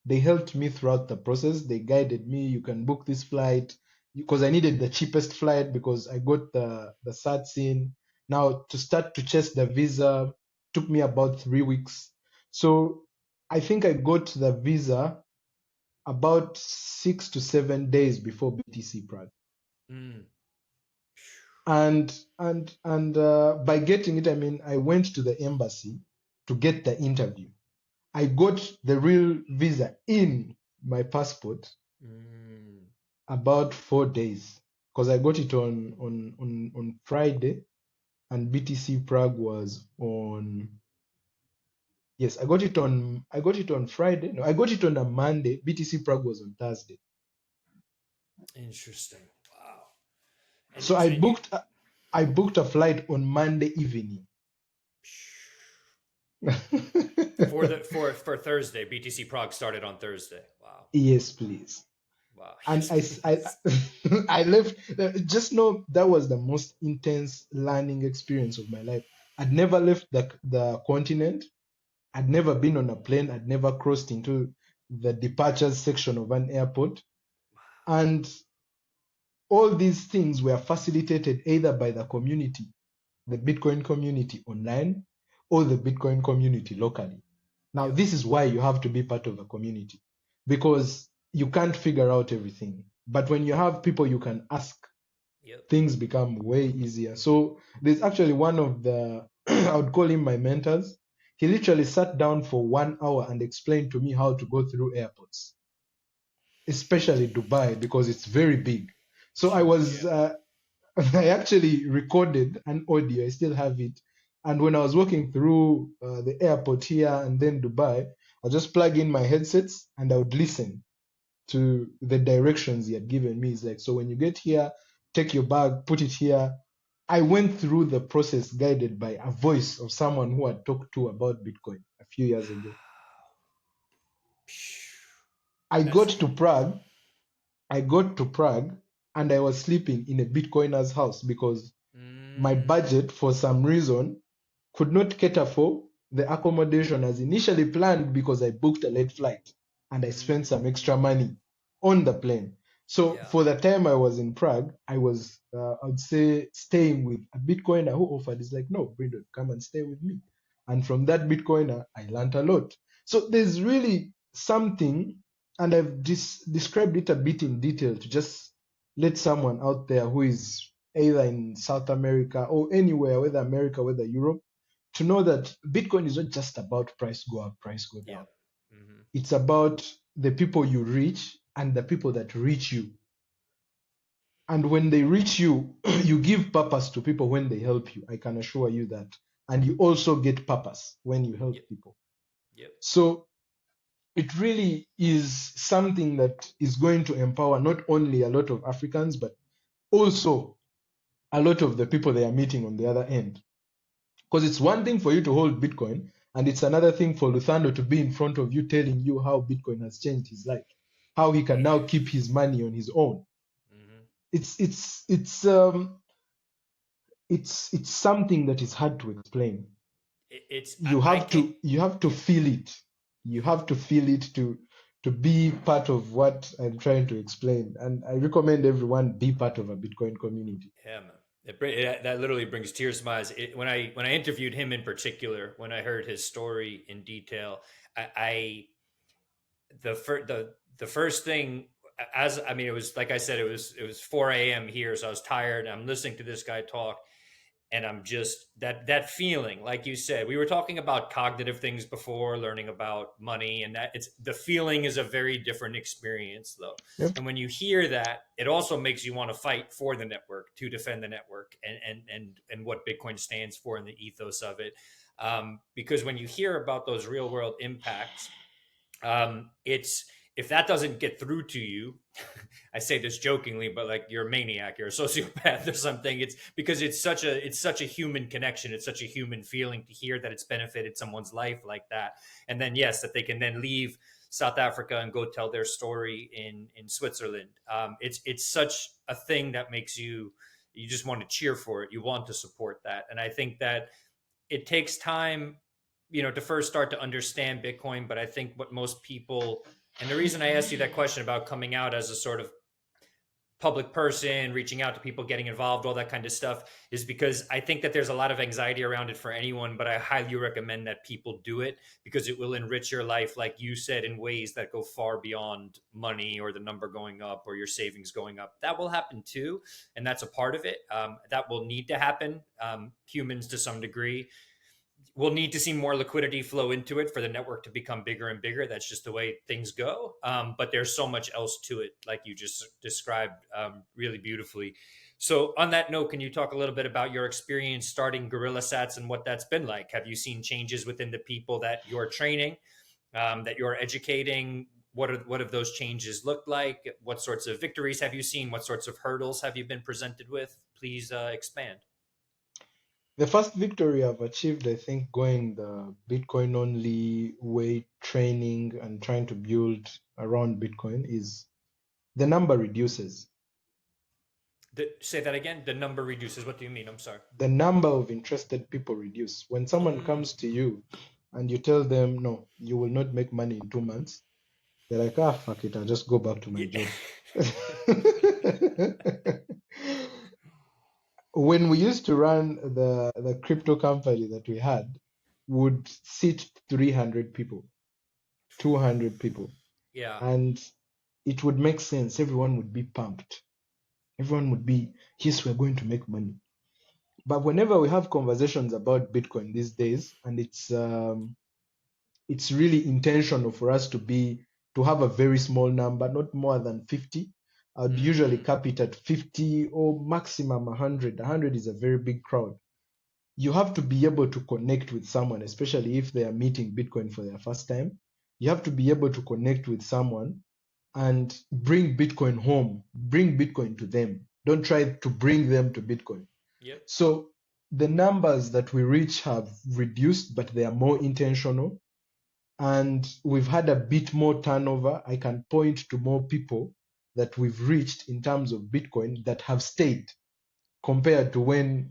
They helped me throughout the process. They guided me. You can book this flight because I needed the cheapest flight because I got the SATs in. Now to start to chase the visa took me about 3 weeks. So I think I got the visa about 6 to 7 days before BTC Prague. Mm. And by getting it, I mean I went to the embassy to get the interview. I got the real visa in my passport Mm. about 4 days because I got it on Friday and BTC Prague was on. Yes, I got it on Friday. No, I got it on a Monday. BTC Prague was on Thursday. Interesting. Wow. So And so you I booked a flight on Monday evening. for Thursday, BTC Prague started on Thursday. Wow. Yes, please. Wow. And Yes, please. I left. Just know that was the most intense learning experience of my life. I'd never left the continent. I'd never been on a plane. I'd never crossed into the departures section of an airport. And all these things were facilitated either by the community, the Bitcoin community online, or the Bitcoin community locally. Now, Yep. this is why you have to be part of a community because you can't figure out everything. But when you have people you can ask, Yep. things become way easier. So there's actually one of the, I would call him my mentors. He literally sat down for 1 hour and explained to me how to go through airports, especially Dubai, because it's very big. So I Huge. was, Yeah. I actually recorded an audio. I still have it. And when I was walking through the airport here and then Dubai, I just plug in my headsets and I would listen to the directions he had given me. It's like, so when you get here, take your bag, put it here. I went through the process guided by a voice of someone who had talked to about Bitcoin a few years ago. I got That's to Prague. I got to Prague and I was sleeping in a Bitcoiner's house because my mm, budget, for some reason, could not cater for the accommodation as initially planned because I booked a late flight and I spent some extra mm, money on the plane. So yeah. for the time I was in Prague, I was, I would say, staying with a Bitcoiner who offered. It's like, no, Brindon, come and stay with me. And from that Bitcoiner, I learned a lot. So there's really something, and I've described it a bit in detail to just let someone out there who is either in South America or anywhere, whether America, whether Europe, to know that Bitcoin is not just about price go up, price go down. Yep. Mm-hmm. It's about the people you reach and the people that reach you. And when they reach you, you give purpose to people when they help you. I can assure you that. And you also get purpose when you help Yep. people. Yep. So it really is something that is going to empower not only a lot of Africans, but also a lot of the people they are meeting on the other end. Because it's one thing for you to hold Bitcoin, and it's another thing for Luthando to be in front of you telling you how Bitcoin has changed his life, how he can now Yeah. keep his money on his own. Mm-hmm. It's something that is hard to explain. It's I You have can't. to Yeah. feel it. You have to feel it to be part of what I'm trying to explain. And I recommend everyone be part of a Bitcoin community. Yeah, man. That literally brings tears to my eyes. When I interviewed him in particular, when I heard his story in detail, I the first thing, as I mean, it was like I said, it was 4 a.m. here, so I was tired. I'm listening to this guy talk, and I'm just that feeling, like you said, we were talking about cognitive things before, learning about money, and that it's the feeling is a very different experience, though. Yep. And when you hear that, it also makes you want to fight for the network, to defend the network, and what Bitcoin stands for and the ethos of it. Because when you hear about those real world impacts, it's if that doesn't get through to you, I say this jokingly, but like you're a maniac, you're a sociopath or something. It's because it's such a human connection. It's such a human feeling to hear that it's benefited someone's life like that. And then yes, that they can then leave South Africa and go tell their story in Switzerland. It's such a thing that makes you just want to cheer for it. You want to support that, and I think that it takes time, to first start to understand Bitcoin. But I think what most people, and the reason I asked you that question about coming out as a sort of public person, reaching out to people, getting involved, all that kind of stuff, is because I think that there's a lot of anxiety around it for anyone, but I highly recommend that people do it because it will enrich your life, like you said, in ways that go far beyond money or the number going up or your savings going up. That will happen too, and that's a part of it. That will need to happen. Humans, to some degree, we'll need to see more liquidity flow into it for the network to become bigger and bigger. That's just the way things go. But there's so much else to it, like you just described really beautifully. So, on that note, can you talk a little bit about your experience starting Gorilla Sats and what that's been like? Have you seen changes within the people that you're training, that you're educating? What have those changes looked like? What sorts of victories have you seen? What sorts of hurdles have you been presented with? Please expand. The first victory I've achieved, I think, going the Bitcoin only way, training and trying to build around Bitcoin, is the number reduces. Say that again. The number reduces. What do you mean? I'm sorry. The number of interested people reduce. When someone comes to you and you tell them, no, you will not make money in 2 months, they're like, ah, fuck it, I'll just go back to my job. When we used to run the crypto company that we had, would sit 300 people, 200 people. Yeah. And it would make sense. Everyone would be pumped. Everyone would be, yes, we're going to make money. But whenever we have conversations about Bitcoin these days, and it's really intentional for us to have a very small number, not more than 50. I'd usually cap it at 50 or maximum 100. 100 is a very big crowd. You have to be able to connect with someone, especially if they are meeting Bitcoin for their first time. You have to be able to connect with someone and bring Bitcoin home, bring Bitcoin to them. Don't try to bring them to Bitcoin. Yep. So the numbers that we reach have reduced, but they are more intentional. And we've had a bit more turnover. I can point to more people that we've reached in terms of Bitcoin that have stayed compared to when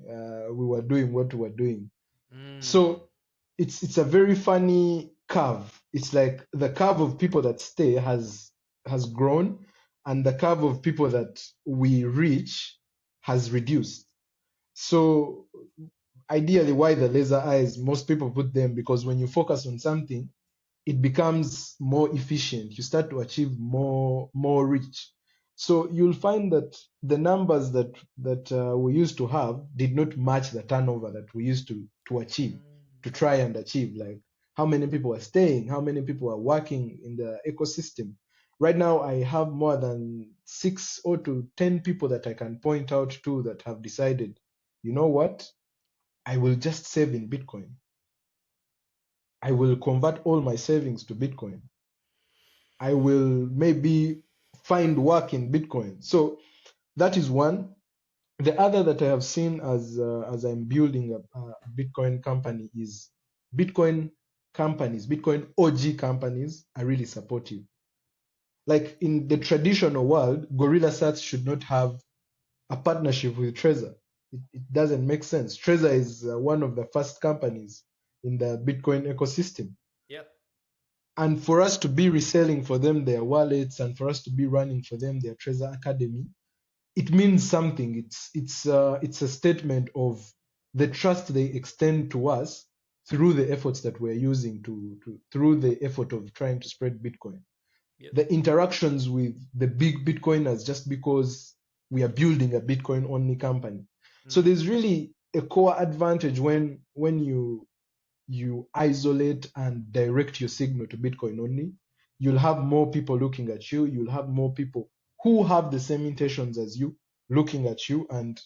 we were doing what we were doing. So it's a very funny curve. It's like the curve of people that stay has grown, and the curve of people that we reach has reduced. So ideally, why the laser eyes? Most people put them because when you focus on something, it becomes more efficient. You start to achieve more reach. So you'll find that the numbers that we used to have did not match the turnover that we used to achieve, to try and achieve. Like how many people are staying, how many people are working in the ecosystem. Right now, I have more than 6 or to 10 people that I can point out to that have decided, you know what, I will just save in Bitcoin. I will convert all my savings to Bitcoin. I will maybe find work in Bitcoin. So that is one. The other that I have seen as I'm building a Bitcoin company is Bitcoin companies, Bitcoin OG companies are really supportive. Like in the traditional world, Gorilla Sats should not have a partnership with Trezor. It doesn't make sense. Trezor is one of the first companies in the Bitcoin ecosystem. Yep. And for us to be reselling for them their wallets and for us to be running for them their Trezor Academy, it means something. It's a statement of the trust they extend to us through the efforts that we're using through the effort of trying to spread Bitcoin. Yep. The interactions with the big Bitcoiners just because we are building a Bitcoin only company. So there's really a core advantage when you isolate and direct your signal to Bitcoin only. You'll have more people looking at you. You'll have more people who have the same intentions as you looking at you and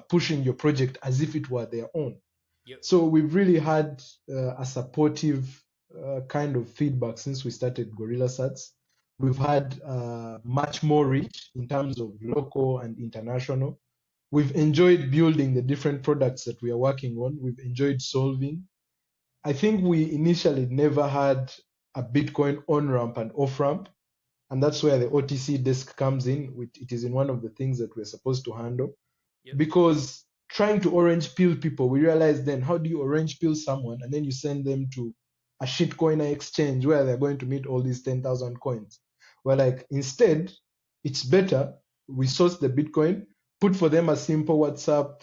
pushing your project as if it were their own. Yep. So we've really had a supportive kind of feedback since we started Gorilla Sats. We've had much more reach in terms of local and international. We've enjoyed building the different products that we are working on. We've enjoyed solving. I think we initially never had a Bitcoin on ramp and off ramp, and that's where the OTC desk comes in. It is in one of the things that we're supposed to handle, Yep. because trying to orange pill people, we realized then, how do you orange pill someone and then you send them to a shitcoiner exchange where they're going to meet all these 10,000 coins? Well, like, instead, it's better we source the Bitcoin, put for them a simple WhatsApp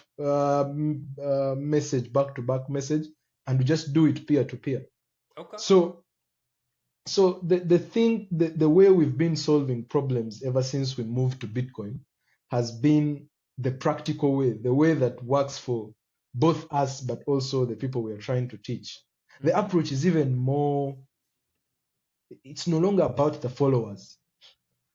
message, back to back message, and we just do it peer to peer. Okay. So the way we've been solving problems ever since we moved to Bitcoin has been the practical way, the way that works for both us but also the people we're trying to teach. The approach is even more, it's no longer about the followers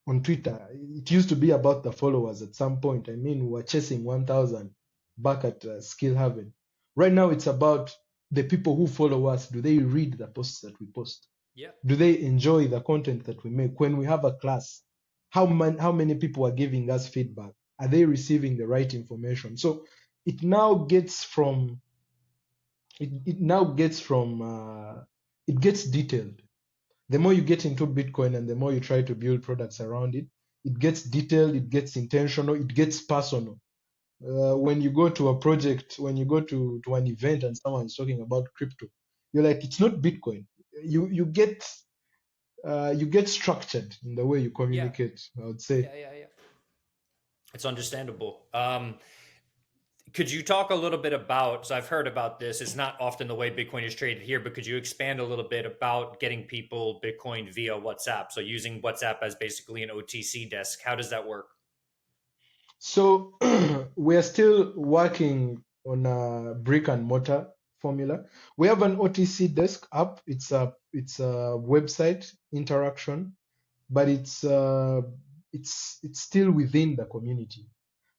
on Twitter. It used to be about the followers at some point. I mean, we were chasing 1,000 back at Skill Haven. Right now, it's about the people who follow us. Do they read the posts that we post? Yeah. Do they enjoy the content that we make? When we have a class, how many people are giving us feedback? Are they receiving the right information? So it now gets from it gets detailed. The more you get into Bitcoin and the more you try to build products around it, it gets detailed, it gets intentional, it gets personal. When you go to a project, when you go to an event and someone is talking about crypto, you're like, it's not Bitcoin. You get structured in the way you communicate, I would say. Yeah. It's understandable. Could you talk a little bit about, so I've heard about this, it's not often the way Bitcoin is traded here, but could you expand a little bit about getting people Bitcoin via WhatsApp? So using WhatsApp as basically an OTC desk, how does that work? So we're still working on a brick and mortar formula. We have an OTC desk app. It's a website interaction, but it's still within the community.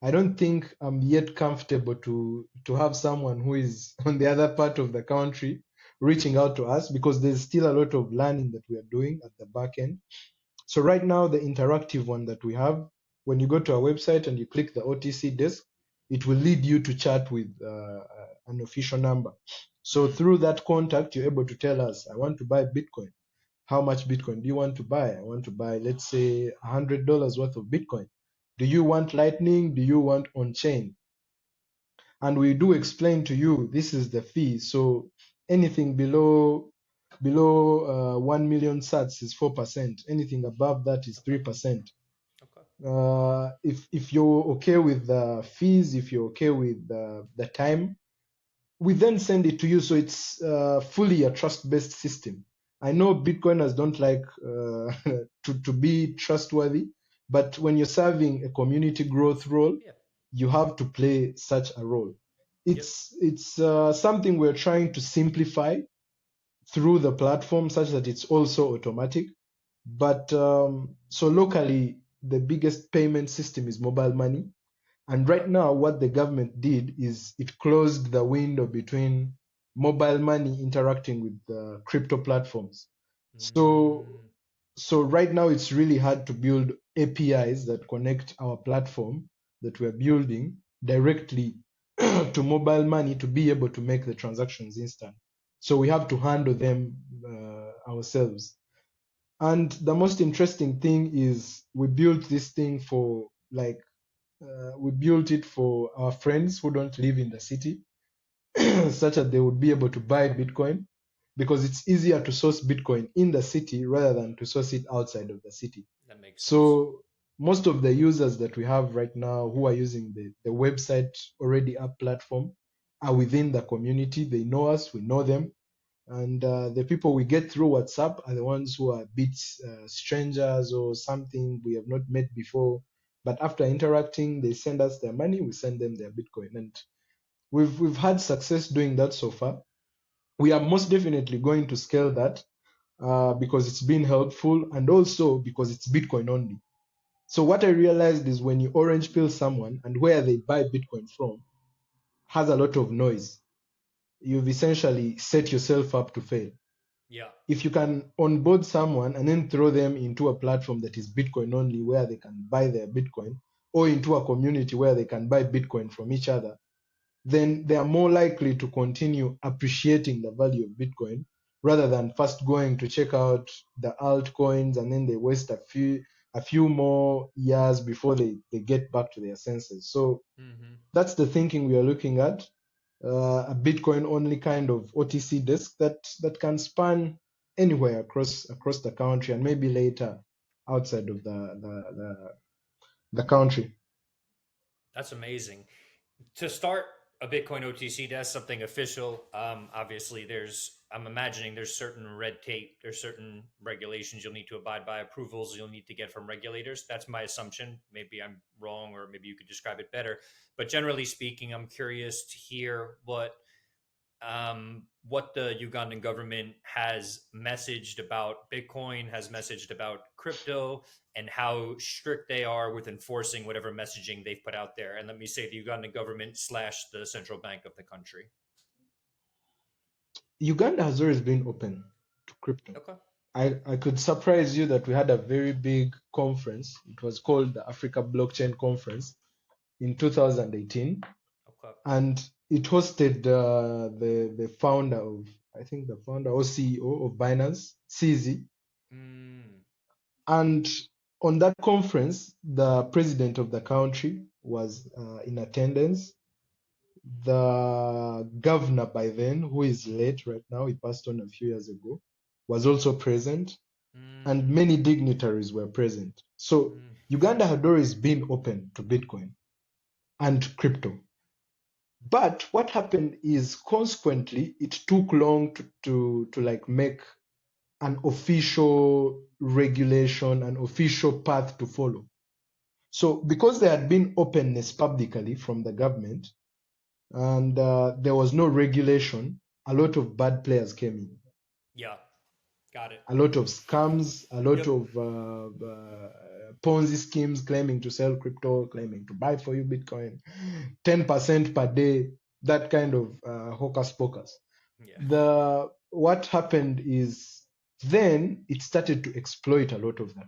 I don't think I'm yet comfortable to have someone who is on the other part of the country reaching out to us, because there's still a lot of learning that we are doing at the back end. So right now, the interactive one that we have, when you go to our website and you click the OTC desk, it will lead you to chat with an official number. So through that contact, you're able to tell us, I want to buy Bitcoin. How much Bitcoin do you want to buy? I want to buy, let's say, $100 worth of Bitcoin. Do you want Lightning? Do you want on-chain? And we do explain to you, this is the fee. So anything below 1 million sats is 4%. Anything above that is 3%. If you're okay with the fees, if you're okay with the time, we then send it to you. So it's fully a trust-based system. I know Bitcoiners don't like to be trustworthy, but when you're serving a community growth role, you have to play such a role. It's something we're trying to simplify through the platform such that it's also automatic. But so locally, the biggest payment system is mobile money. And right now, what the government did is it closed the window between mobile money interacting with the crypto platforms. So right now, it's really hard to build APIs that connect our platform that we're building directly to mobile money to be able to make the transactions instant. So we have to handle them ourselves. And the most interesting thing is we built this thing for we built it for our friends who don't live in the city, such that they would be able to buy Bitcoin, because it's easier to source Bitcoin in the city rather than to source it outside of the city. That makes sense. So most of the users that we have right now who are using the website already app platform are within the community. They know us, we know them. And the people we get through WhatsApp are the ones who are a bit strangers or something we have not met before. But after interacting, they send us their money, we send them their Bitcoin. And we've had success doing that so far. We are most definitely going to scale that because it's been helpful, and also because it's Bitcoin only. So what I realized is when you orange pill someone and where they buy Bitcoin from has a lot of noise, you've essentially set yourself up to fail. Yeah. If you can onboard someone and then throw them into a platform that is Bitcoin only, where they can buy their Bitcoin, or into a community where they can buy Bitcoin from each other, then they are more likely to continue appreciating the value of Bitcoin rather than first going to check out the altcoins and then they waste a few more years before they get back to their senses. So Mm-hmm. that's the thinking we are looking at. A Bitcoin only kind of OTC desk that can span anywhere across the country and maybe later outside of the country. That's amazing. To start a Bitcoin OTC, that's something official. Obviously, I'm imagining there's certain red tape, there's certain regulations you'll need to abide by, approvals you'll need to get from regulators. That's my assumption. Maybe I'm wrong, or maybe you could describe it better. But generally speaking, I'm curious to hear what the Ugandan government has messaged about Bitcoin, has messaged about crypto, and how strict they are with enforcing whatever messaging they've put out there. And let me say the Ugandan government slash the central bank of the country. Uganda has always been open to crypto. Okay. I could surprise you that we had a very big conference. It was called the Africa Blockchain Conference in 2018, Okay. and it hosted the founder of, I think the founder or CEO of Binance, CZ. Mm. And on that conference, the president of the country was in attendance. The governor by then, who is late right now, he passed on a few years ago, was also present, and Mm. many dignitaries were present. So Mm. Uganda had always been open to Bitcoin and crypto. But what happened is, consequently, it took long to like make an official regulation, an official path to follow. So because there had been openness publicly from the government and there was no regulation, a lot of bad players came in. Yeah. Got it. A lot of scams, a lot Yep. of Ponzi schemes claiming to sell crypto, claiming to buy for you Bitcoin, 10% per day, that kind of hocus pocus. Yeah. What happened is then it started to exploit a lot of the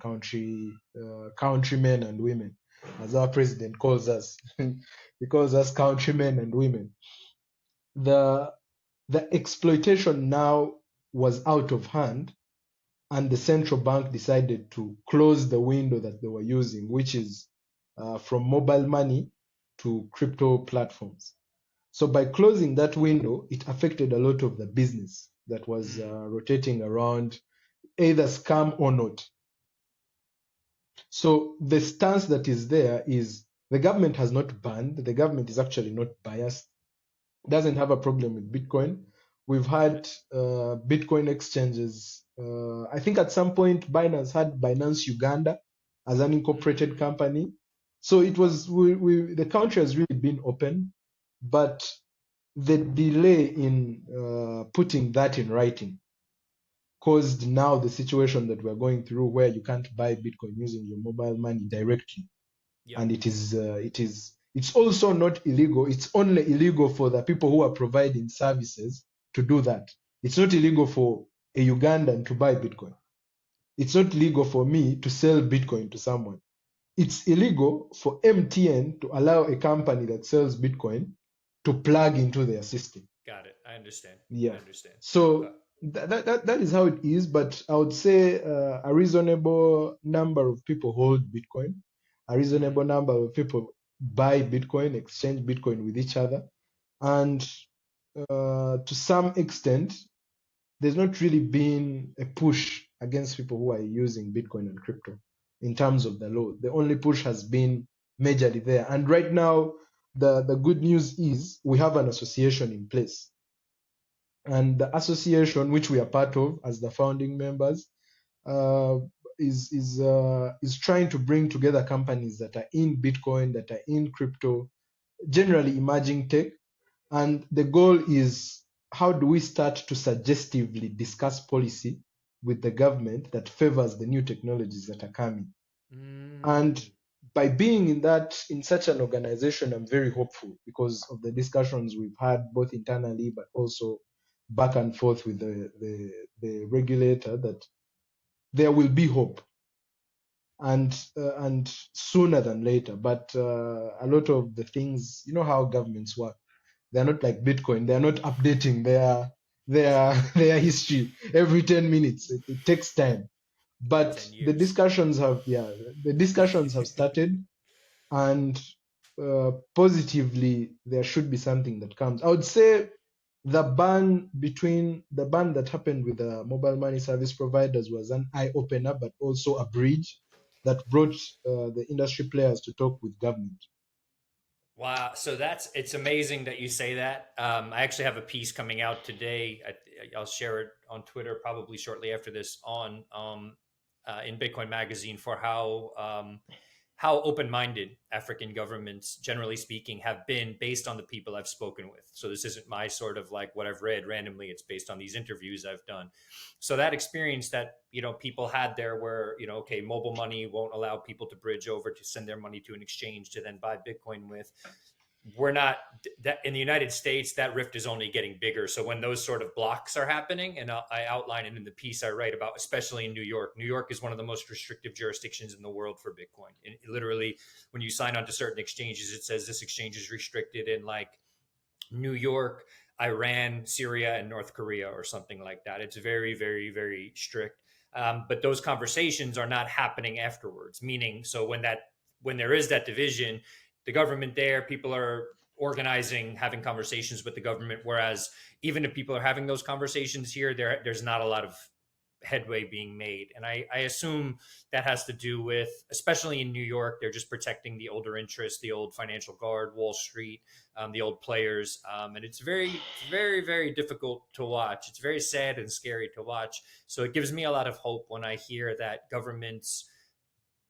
countrymen and women, as our president calls us. He calls us countrymen and women. The exploitation now was out of hand, and the central bank decided to close the window that they were using, which is from mobile money to crypto platforms. So by closing that window, it affected a lot of the business that was Mm. rotating around, either scam or not. So the stance that is there is the government has not banned, the government is actually not biased, doesn't have a problem with Bitcoin. We've Got had it. Bitcoin exchanges. I think at some point Binance had Binance Uganda as an incorporated Mm. company. So it Okay. was the country has really been open, but the delay in putting that in writing caused now the situation that we're going through, where you can't buy Bitcoin using your mobile money directly, Yep. and it's also not illegal. It's only illegal for the people who are providing services to do that. It's not illegal for a Ugandan to buy Bitcoin. It's not legal for me to sell Bitcoin to someone. It's illegal for MTN to allow a company that sells Bitcoin to plug into their system. Got it. I understand. I Yeah. understand. Okay. So that is how it is. But I would say a reasonable number of people hold Bitcoin. A Mm. reasonable number of people buy Bitcoin, exchange Bitcoin with each other, and to some extent, there's not really been a push against people who are using Bitcoin and crypto in terms of the law. The only push has been majorly there. And right now, the good news is we have an association in place. And the association, which we are part of as the founding members, uh, is trying to bring together companies that are in Bitcoin, that are in crypto, generally emerging tech. And the goal is, how do we start to suggestively discuss policy with the government that favors the new technologies that are coming? And Mm. by being in such an organization, I'm very hopeful because of the discussions we've had both internally but also back and forth with the regulator, that there will be hope, and sooner than later. But a lot of the things, you know how governments work, they're not like Bitcoin. They're not updating their history every 10 minutes. It takes time, but 10 the years. discussions have started, and positively there should be something that comes. I would say the ban that happened with the mobile money service providers was an eye opener, but also a bridge that brought the industry players to talk with government. Wow. So it's amazing that you say that. I actually have a piece coming out today. I'll share it on Twitter probably shortly after this on in Bitcoin Magazine for how open-minded African governments, generally speaking, have been based on the people I've spoken with. So this isn't my sort of like what I've read randomly. It's based on these interviews I've done. So that experience that people had there, where okay, mobile money won't allow people to bridge over to send their money to an exchange to then buy Bitcoin with. We're not that in the United States. That rift is only getting bigger. So when those sort of blocks are happening, and I outline it in the piece I write about, especially in New York. New York is one of the most restrictive jurisdictions in the world for Bitcoin. And literally, when you sign on to certain exchanges, it says this exchange is restricted in like New York, Iran, Syria, and North Korea, or something like that. It's very, very, very strict. But those conversations are not happening afterwards. Meaning, so when there is that division, the government there, people are organizing, having conversations with the government. Whereas even if people are having those conversations here, there's not a lot of headway being made. And I assume that has to do with, especially in New York, they're just protecting the older interests, the old financial guard, Wall Street, the old players. And it's very, very, very difficult to watch. It's very sad and scary to watch. So it gives me a lot of hope when I hear that governments,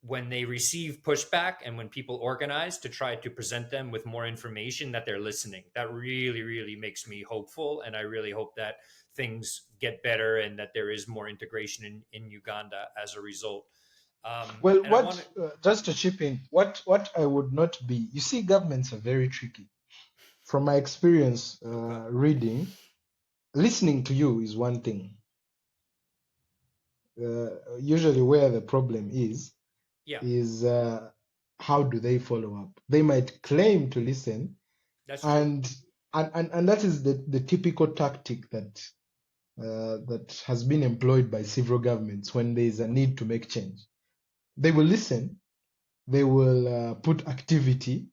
when they receive pushback and when people organize to try to present them with more information, that they're listening. That really, really makes me hopeful. And I really hope that things get better and that there is more integration in Uganda as a result. Well, And I want to, just to chip in, what I would not be, you see, governments are very tricky. From my experience okay. reading, listening to you is one thing. Usually, where the problem Yeah, is how do they follow up? They might claim to listen, that's true. and and that is the typical tactic that has been employed by several governments when there is a need to make change. They will listen, they will put activity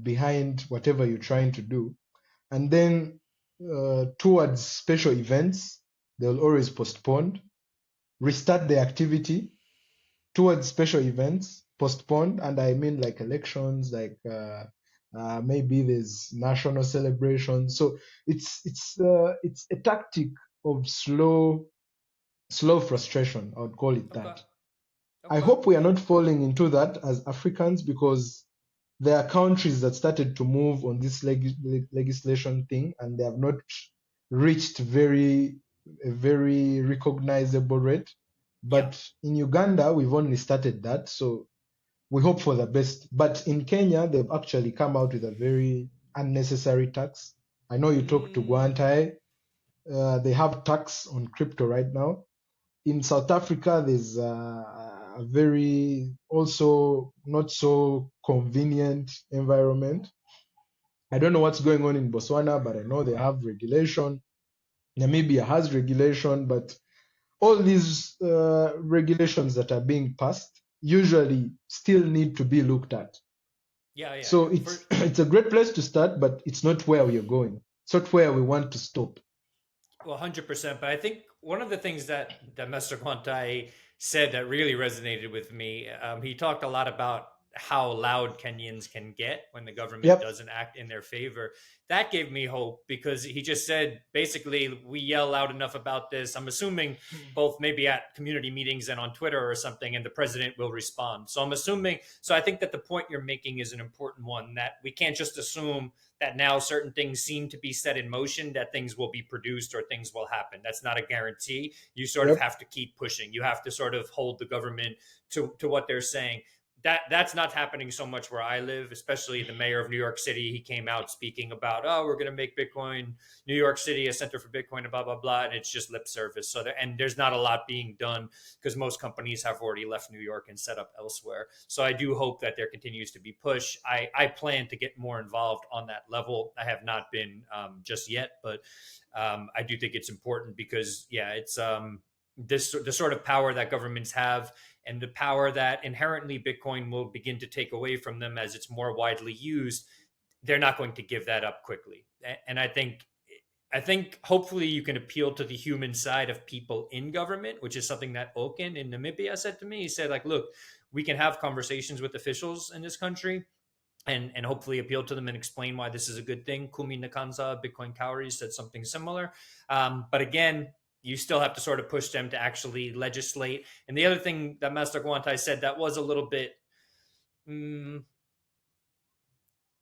behind whatever you're trying to do, and then towards special events, they'll always postpone, restart the activity towards special events, postponed, and I mean like elections, like maybe there's national celebrations. So it's a tactic of slow frustration. I would call it Okay. that. I Okay. hope we are not falling into that as Africans, because there are countries that started to move on this legislation thing, and they have not reached a very recognizable rate. Yeah. But in Uganda, we've only started that, so we hope for the best. But in Kenya, they've actually come out with a very unnecessary tax. I know you talked to Mm, Guantai. They have tax on crypto right now. In South Africa, there's a very also not so convenient environment. I don't know what's going on in Botswana, but I know they have regulation. Namibia has regulation, but all these regulations that are being passed usually still need to be looked at. yeah. Yeah. So For it's a great place to start, but it's not where we are going. It's not where we want to stop. Well, 100%. But I think one of the things that Mr. Quantai said that really resonated with me, he talked a lot about how loud Kenyans can get when the government Yep. doesn't act in their favor. That gave me hope, because he just said basically, we yell loud enough about this. I'm assuming both maybe at community meetings and on Twitter or something, and the president will respond. So I'm assuming. So I think that the point you're making is an important one, that we can't just assume that now certain things seem to be set in motion, that things will be produced or things will happen. That's not a guarantee. You sort of Yep. have to keep pushing. You have to sort of hold the government to what they're saying. that's not happening so much where I live, especially the mayor of New York City. He came out speaking about, oh, we're going to make Bitcoin, New York City, a center for Bitcoin, and blah blah blah, and it's just lip service. So and there's not a lot being done because most companies have already left New York and set up elsewhere. So I do hope that there continues to be push. I plan to get more involved on that level. I have not been just yet, but I do think it's important because yeah, it's this the sort of power that governments have and the power that inherently Bitcoin will begin to take away from them as it's more widely used, they're not going to give that up quickly. And I think hopefully you can appeal to the human side of people in government, which is something that Oken in Namibia said to me. He said, like, look, we can have conversations with officials in this country and hopefully appeal to them and explain why this is a good thing. Kumi Nakanza, Bitcoin Kauri said something similar. But again, you still have to sort of push them to actually legislate. And the other thing that Master Guantai said that was a little bit,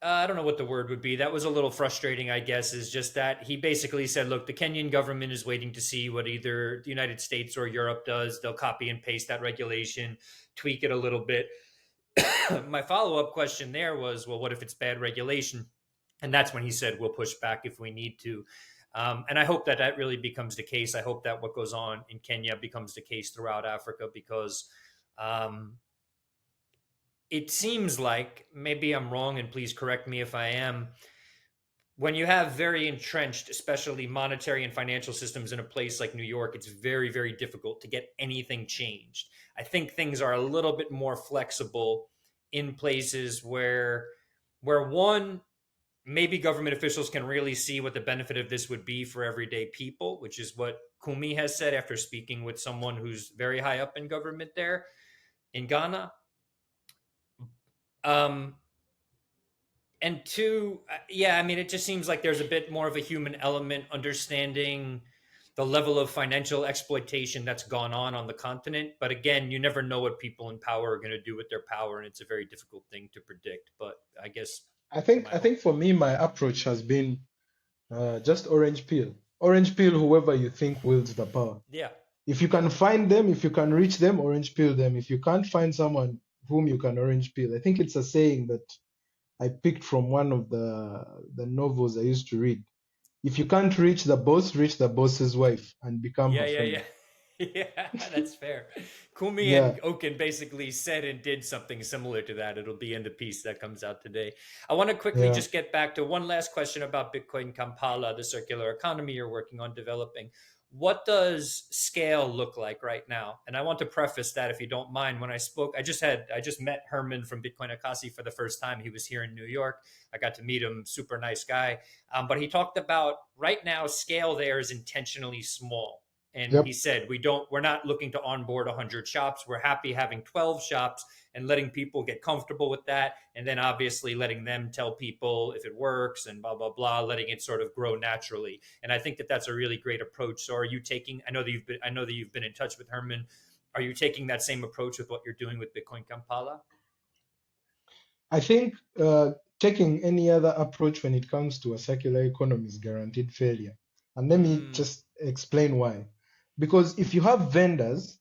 I don't know what the word would be. That was a little frustrating, I guess, is just that he basically said, look, the Kenyan government is waiting to see what either the United States or Europe does. They'll copy and paste that regulation, tweak it a little bit. My follow-up question there was, well, what if it's bad regulation? And that's when he said, we'll push back if we need to. And I hope that that really becomes the case. I hope that what goes on in Kenya becomes the case throughout Africa because it seems like, maybe I'm wrong, and please correct me if I am, when you have very entrenched, especially monetary and financial systems in a place like New York, it's very, very difficult to get anything changed. I think things are a little bit more flexible in places where one, maybe government officials can really see what the benefit of this would be for everyday people, which is what Kumi has said after speaking with someone who's very high up in government there in Ghana. Um, and two, yeah, I mean, it just seems like there's a bit more of a human element understanding the level of financial exploitation that's gone on the continent. But again, you never know what people in power are going to do with their power, and it's a very difficult thing to predict. But I guess, I am think I I wrong? think for me, my approach has been just orange peel. Orange peel whoever you think wields the power. Yeah, If you can find them, if you can reach them, orange peel them. If you can't find someone whom you can orange peel, I think it's a saying that I picked from one of the novels I used to read. If you can't reach the boss's wife and become yeah, her yeah, friend. yeah. Yeah, that's fair. Kumi Yeah, and Oken basically said and did something similar to that. It'll be in the piece that comes out today. I want to quickly yeah. just get back to one last question about Bitcoin Kampala, the circular economy you're working on developing. What does scale look like right now? And I want to preface that, if you don't mind, when I spoke, I just met Herman from Bitcoin Akasi for the first time. He was here in New York. I got to meet him, super nice guy. But he talked about right now scale there is intentionally small, and he Yep. said we're not looking to onboard 100 shops. We're happy having 12 shops and letting people get comfortable with that, and then obviously letting them tell people if it works and blah blah blah, letting it sort of grow naturally. And I think that that's a really great approach. So are you taking, I know that you've been in touch with Herman, are you taking that same approach with what you're doing with Bitcoin Kampala? I think taking any other approach when it comes to a circular economy is guaranteed failure. And let me Mm, just explain why. Because if you have vendors,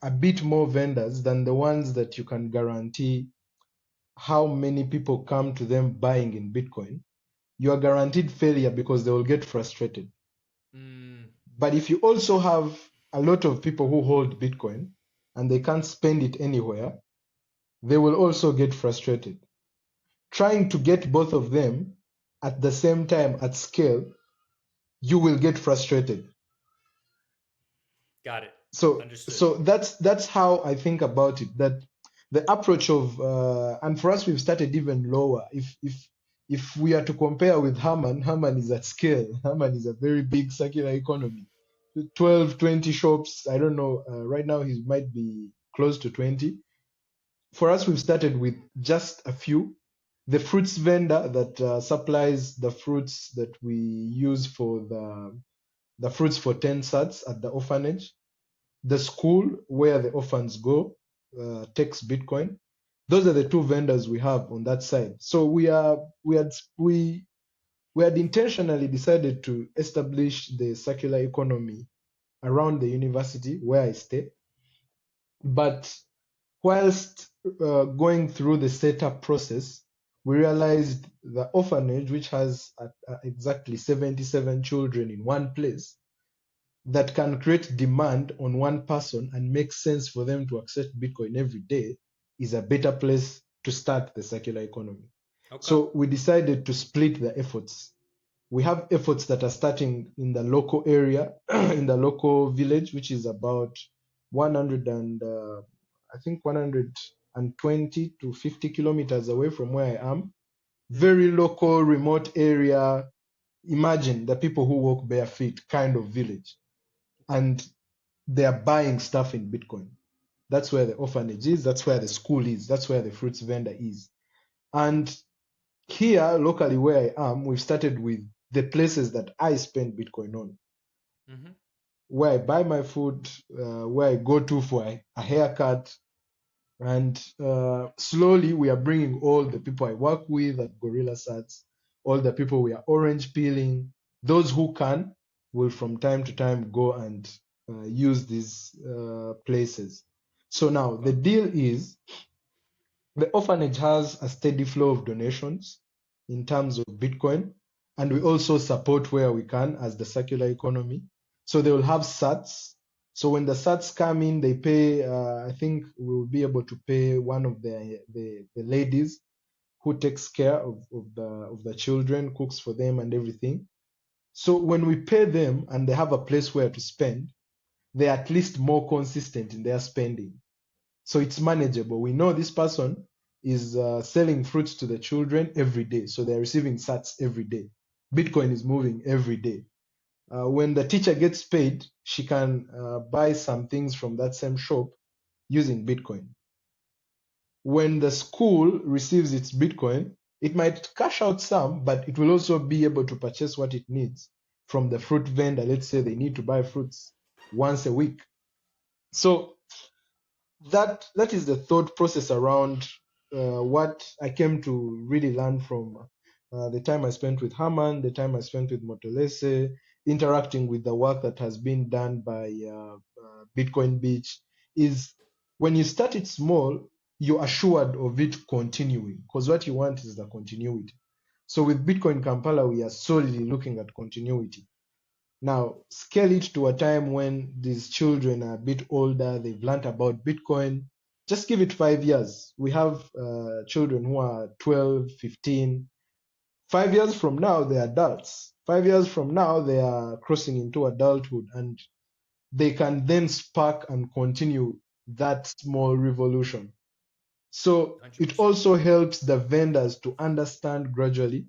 a bit more vendors than the ones that you can guarantee how many people come to them buying in Bitcoin, you are guaranteed failure because they will get frustrated. mm, But if you also have a lot of people who hold Bitcoin and they can't spend it anywhere, they will also get frustrated. Trying to get both of them at the same time at scale, you will get frustrated. got it. So Understood. so that's how I think about it. That the approach of and for us we've started even lower. If we are to compare with Herman, Herman is at scale. Herman is a very big circular economy. 12, 20 shops. I don't know. Right now he might be close to 20. For us, we've started with just a few. The fruits vendor that supplies the fruits that we use for the fruits for 10 sats at the orphanage. The school where the orphans go takes Bitcoin. Those are the two vendors we have on that side. So we had intentionally decided to establish the circular economy around the university where I stay. But Whilst going through the setup process, we realized the orphanage, which has exactly 77 children in one place, that can create demand on one person and make sense for them to accept Bitcoin every day, is a better place to start the circular economy. Okay. So we decided to split the efforts. We have efforts that are starting in the local area, in the local village, which is about 100 and I think 120 to 50 kilometers away from where I am. Very local, remote area. Imagine the people who walk bare feet kind of village. And they are buying stuff in Bitcoin. That's where the orphanage is. That's where the school is. That's where the fruits vendor is. And here, locally where I am, we've started with the places that I spend Bitcoin on, Mm-hmm. where I buy my food, where I go to for a haircut. And slowly we are bringing all the people I work with at Gorilla Sats, all the people we are orange peeling. Those who can will from time to time go and use these places. So now Okay. the deal is the orphanage has a steady flow of donations in terms of Bitcoin, and we also support where we can as the circular economy. So they will have SATs. So when the SATs come in, they pay. I think we'll be able to pay one of the ladies who takes care of the children, cooks for them, and everything. So when we pay them and they have a place where to spend, they're at least more consistent in their spending. So it's manageable. We know this person is selling fruits to the children every day. So they're receiving sats every day. Bitcoin is moving every day. When the teacher gets paid, she can buy some things from that same shop using Bitcoin. When the school receives its Bitcoin, it might cash out some, but it will also be able to purchase what it needs from the fruit vendor. Let's say they need to buy fruits once a week. So that is the thought process around what I came to really learn from the time I spent with Haman, the time I spent with Motolese, interacting with the work that has been done by Bitcoin Beach, is when you start it small, you're assured of it continuing, because what you want is the continuity. So with Bitcoin Kampala, we are solely looking at continuity. Now, scale it to a time when these children are a bit older, they've learned about Bitcoin. Just give it 5 years. We have children who are 12, 15. 5 years from now, they're adults. 5 years from now, they are crossing into adulthood, and they can then spark and continue that small revolution. So it 100%. also helps the vendors to understand gradually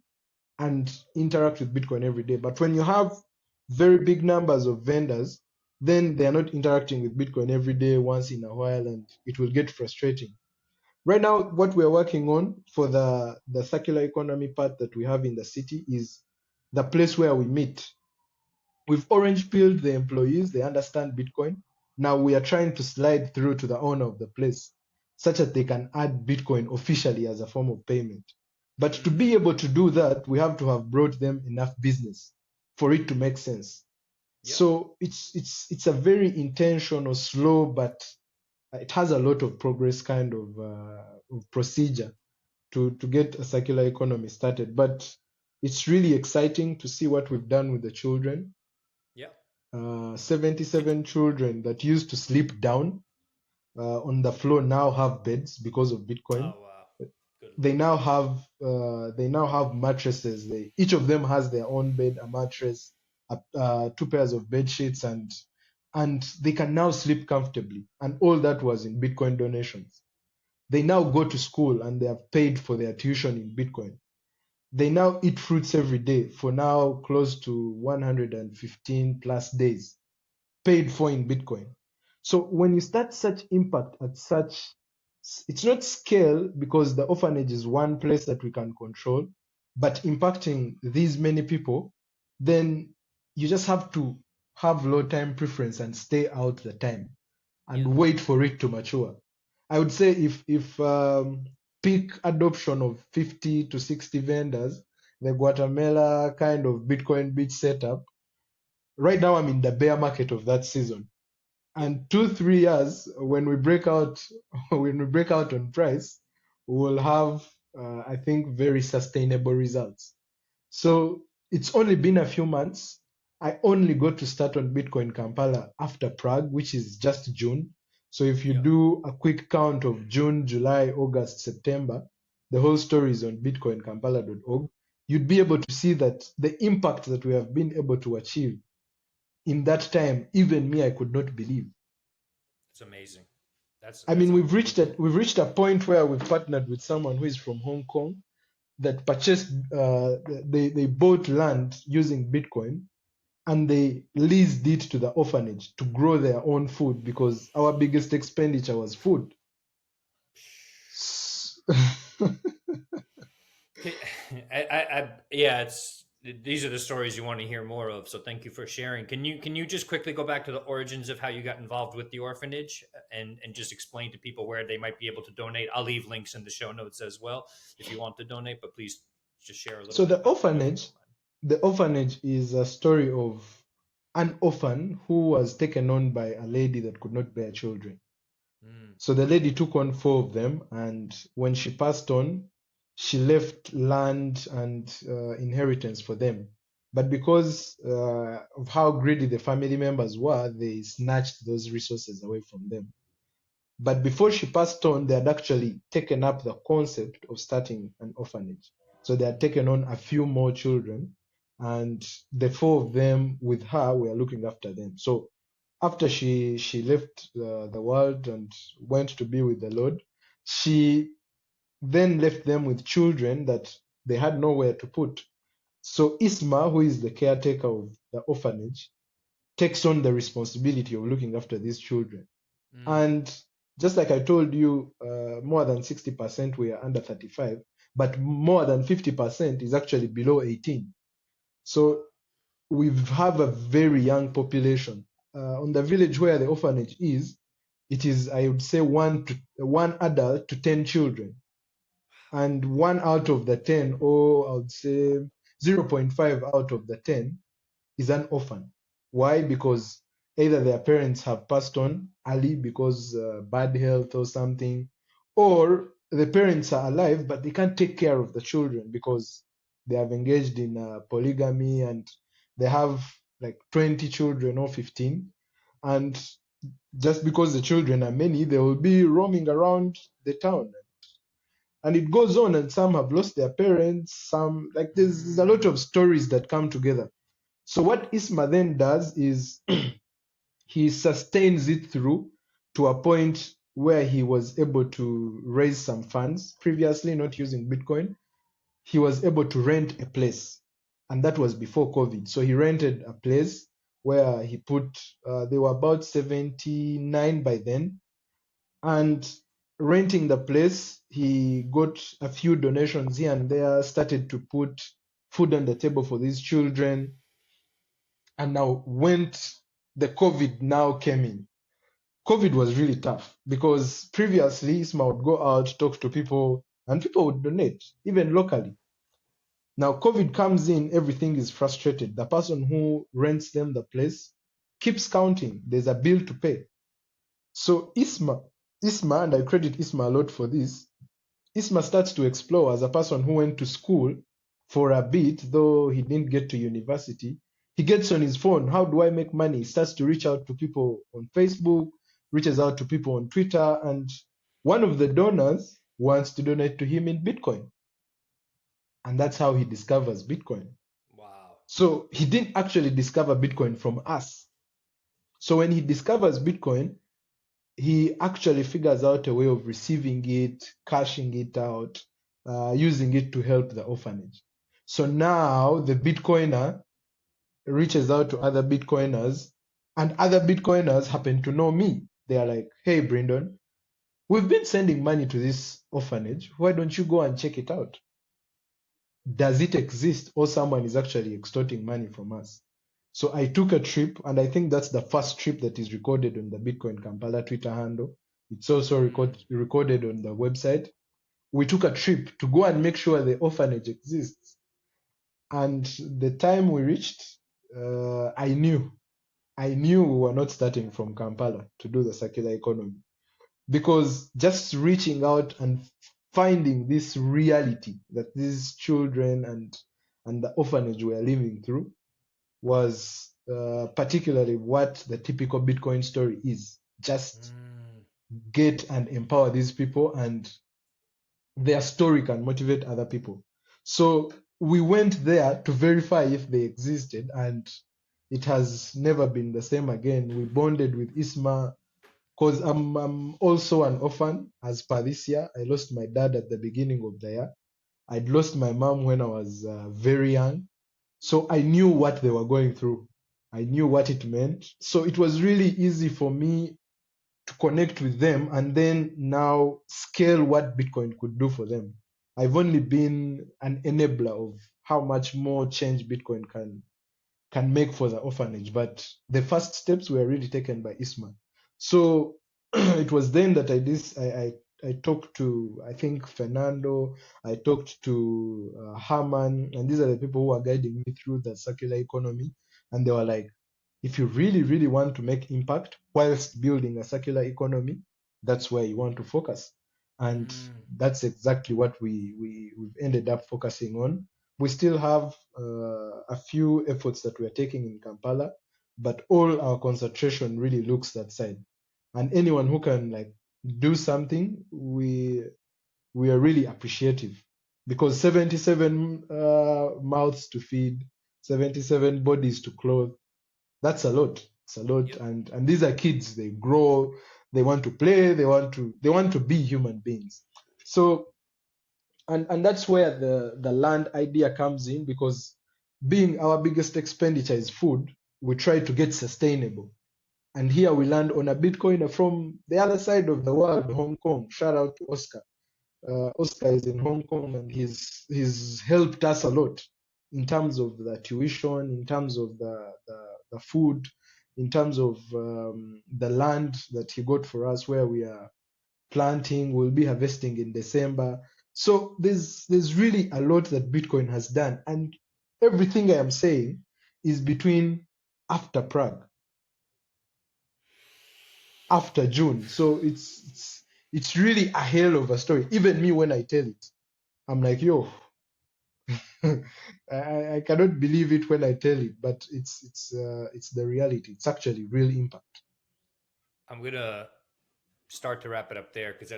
and interact with Bitcoin every day. But when you have very big numbers of vendors, then they are not interacting with Bitcoin every day, once in a while, and it will get frustrating. Right now, what we're working on for the circular economy part that we have in the city is the place where we meet. We've orange pilled the employees, they understand Bitcoin. Now we are trying to slide through to the owner of the place such that they can add Bitcoin officially as a form of payment. But to be able to do that, we have to have brought them enough business for it to make sense. Yep. So it's a very intentional, slow, but it has a lot of progress kind of procedure to get a circular economy started. But it's really exciting to see what we've done with the children. Yep. 77 children that used to sleep down on the floor now have beds because of Bitcoin. Oh wow. Good They lord. now have mattresses. Each of them has their own bed, a mattress, two pairs of bed sheets, and they can now sleep comfortably. And all that was in Bitcoin donations. They now go to school and they have paid for their tuition in Bitcoin. They now eat fruits every day for now close to 115 plus days paid for in Bitcoin. So when you start such impact at such, it's not scale because the orphanage is one place that we can control, but impacting these many people, then you just have to have low time preference and stay out the time Yeah. and wait for it to mature. I would say if peak adoption of 50 to 60 vendors, the Guatemala kind of Bitcoin beach setup, right now I'm in the bear market of that season. And 2-3 years, when we break out, when we break out on price, we will have, I think, very sustainable results. So it's only been a few months. I only got to start on Bitcoin Kampala after Prague, which is just June. So if you Yeah, do a quick count of June, July, August, September, the whole story is on bitcoinkampala.org. You'd be able to see that the impact that we have been able to achieve in that time, even me, I could not believe. it's amazing. I That's mean, unbelievable. we've reached a point where we've partnered with someone who is from Hong Kong that purchased, they bought land using Bitcoin and they leased it to the orphanage to grow their own food because our biggest expenditure was food. Okay, yeah, it's these are the stories you want to hear more of. So thank you for sharing. Can you just quickly go back to the origins of how you got involved with the orphanage and just explain to people where they might be able to donate? I'll leave links in the show notes as well if you want to donate, but please just share a little So bit about that if you don't mind. the orphanage is a story of an orphan who was taken on by a lady that could not bear children. Mm, So the lady took on 4 of them, and when she passed on, she left land and inheritance for them. But because of how greedy the family members were, they snatched those resources away from them. But before she passed on, they had actually taken up the concept of starting an orphanage. So they had taken on a few more children, and the 4 of them with her were looking after them. So after she left the world and went to be with the Lord, she then left them with children that they had nowhere to put. So Isma, who is the caretaker of the orphanage, takes on the responsibility of looking after these children. mm, And just like I told you, more than 60% we are under 35, but more than 50% is actually below 18. So we have a very young population. On the village where the orphanage is, it is, I would say, one adult to 10 children. And one out of the 10, or I would say zero point 0.5 out of the 10, is an orphan. Why? Because either their parents have passed on early because bad health or something, or the parents are alive but they can't take care of the children because they have engaged in polygamy and they have like 20 children or 15. And just because the children are many, they will be roaming around the town. And it goes on, and some have lost their parents, some, like, there's a lot mm, of stories that come together. So what Isma then does is he sustains it through to a point where he was able to raise some funds. Previously, not using Bitcoin, he was able to rent a place, and that was before COVID. So he rented a place where he put, they were about 79 by then, and renting the place, he got a few donations here and there, started to put food on the table for these children. And now when the COVID now came in, COVID was really tough because previously Isma would go out, talk to people, and people would donate, even locally. Now COVID comes in, everything is frustrated. The person who rents them the place keeps counting. There's a bill to pay. So Isma, and I credit Isma a lot for this, Isma starts to explore as a person who went to school for a bit, though he didn't get to university. He gets on his phone. How do I make money? He starts to reach out to people on Facebook, reaches out to people on Twitter, and one of the donors wants to donate to him in Bitcoin. And that's how he discovers Bitcoin. wow. So he didn't actually discover Bitcoin from us. So when he discovers Bitcoin, he actually figures out a way of receiving it, cashing it out, using it to help the orphanage. So now the Bitcoiner reaches out to other Bitcoiners, and other Bitcoiners happen to know me. They are like, hey, Brindon, we've been sending money to this orphanage. Why don't you go and check it out? Does it exist, or someone is actually extorting money from us? So I took a trip, and I think that's the first trip that is recorded on the Bitcoin Kampala Twitter handle. It's also Mm, recorded on the website. We took a trip to go and make sure the orphanage exists. And the time we reached, I knew I knew we were not starting from Kampala to do the circular economy, because just reaching out and finding this reality that these children and the orphanage were living through was particularly what the typical Bitcoin story is. Just Mm, get and empower these people, and their story can motivate other people. So we went there to verify if they existed, and it has never been the same again. We bonded with Isma, because I'm also an orphan. As per this year, I lost my dad at the beginning of the year. I'd lost my mom when I was very young. So I knew what they were going through. I knew what it meant. So it was really easy for me to connect with them and then now scale what Bitcoin could do for them. I've only been an enabler of how much more change Bitcoin can make for the orphanage. But the first steps were really taken by Isma. So it was then that I talked to, I think, Fernando, I talked to Herman, and these are the people who are guiding me through the circular economy. And they were like, if you really, really want to make impact whilst building a circular economy, that's where you want to focus. And mm, that's exactly what we've ended up focusing on. We still have a few efforts that we're taking in Kampala, but all our concentration really looks that side. And anyone who can like do something, we are really appreciative, because 77 mouths to feed, 77 bodies to clothe, that's a lot. It's a lot. yep. And these are kids. They grow, they want to play, they want to be human beings. So and that's where the land idea comes in, because being our biggest expenditure is food, we try to get sustainable. And here we land on a Bitcoiner from the other side of the world, Hong Kong. Shout out to Oscar. Oscar is in Hong Kong, and he's helped us a lot in terms of the tuition, in terms of the food, in terms of the land that he got for us, where we are planting, we'll be harvesting in December. So there's really a lot that Bitcoin has done, and everything I am saying is between after Prague, after June. So it's really a hell of a story. Even me, when I tell it, I'm like, yo, I cannot believe it when I tell it, but it's the reality. It's actually real impact. I'm gonna start to wrap it up there because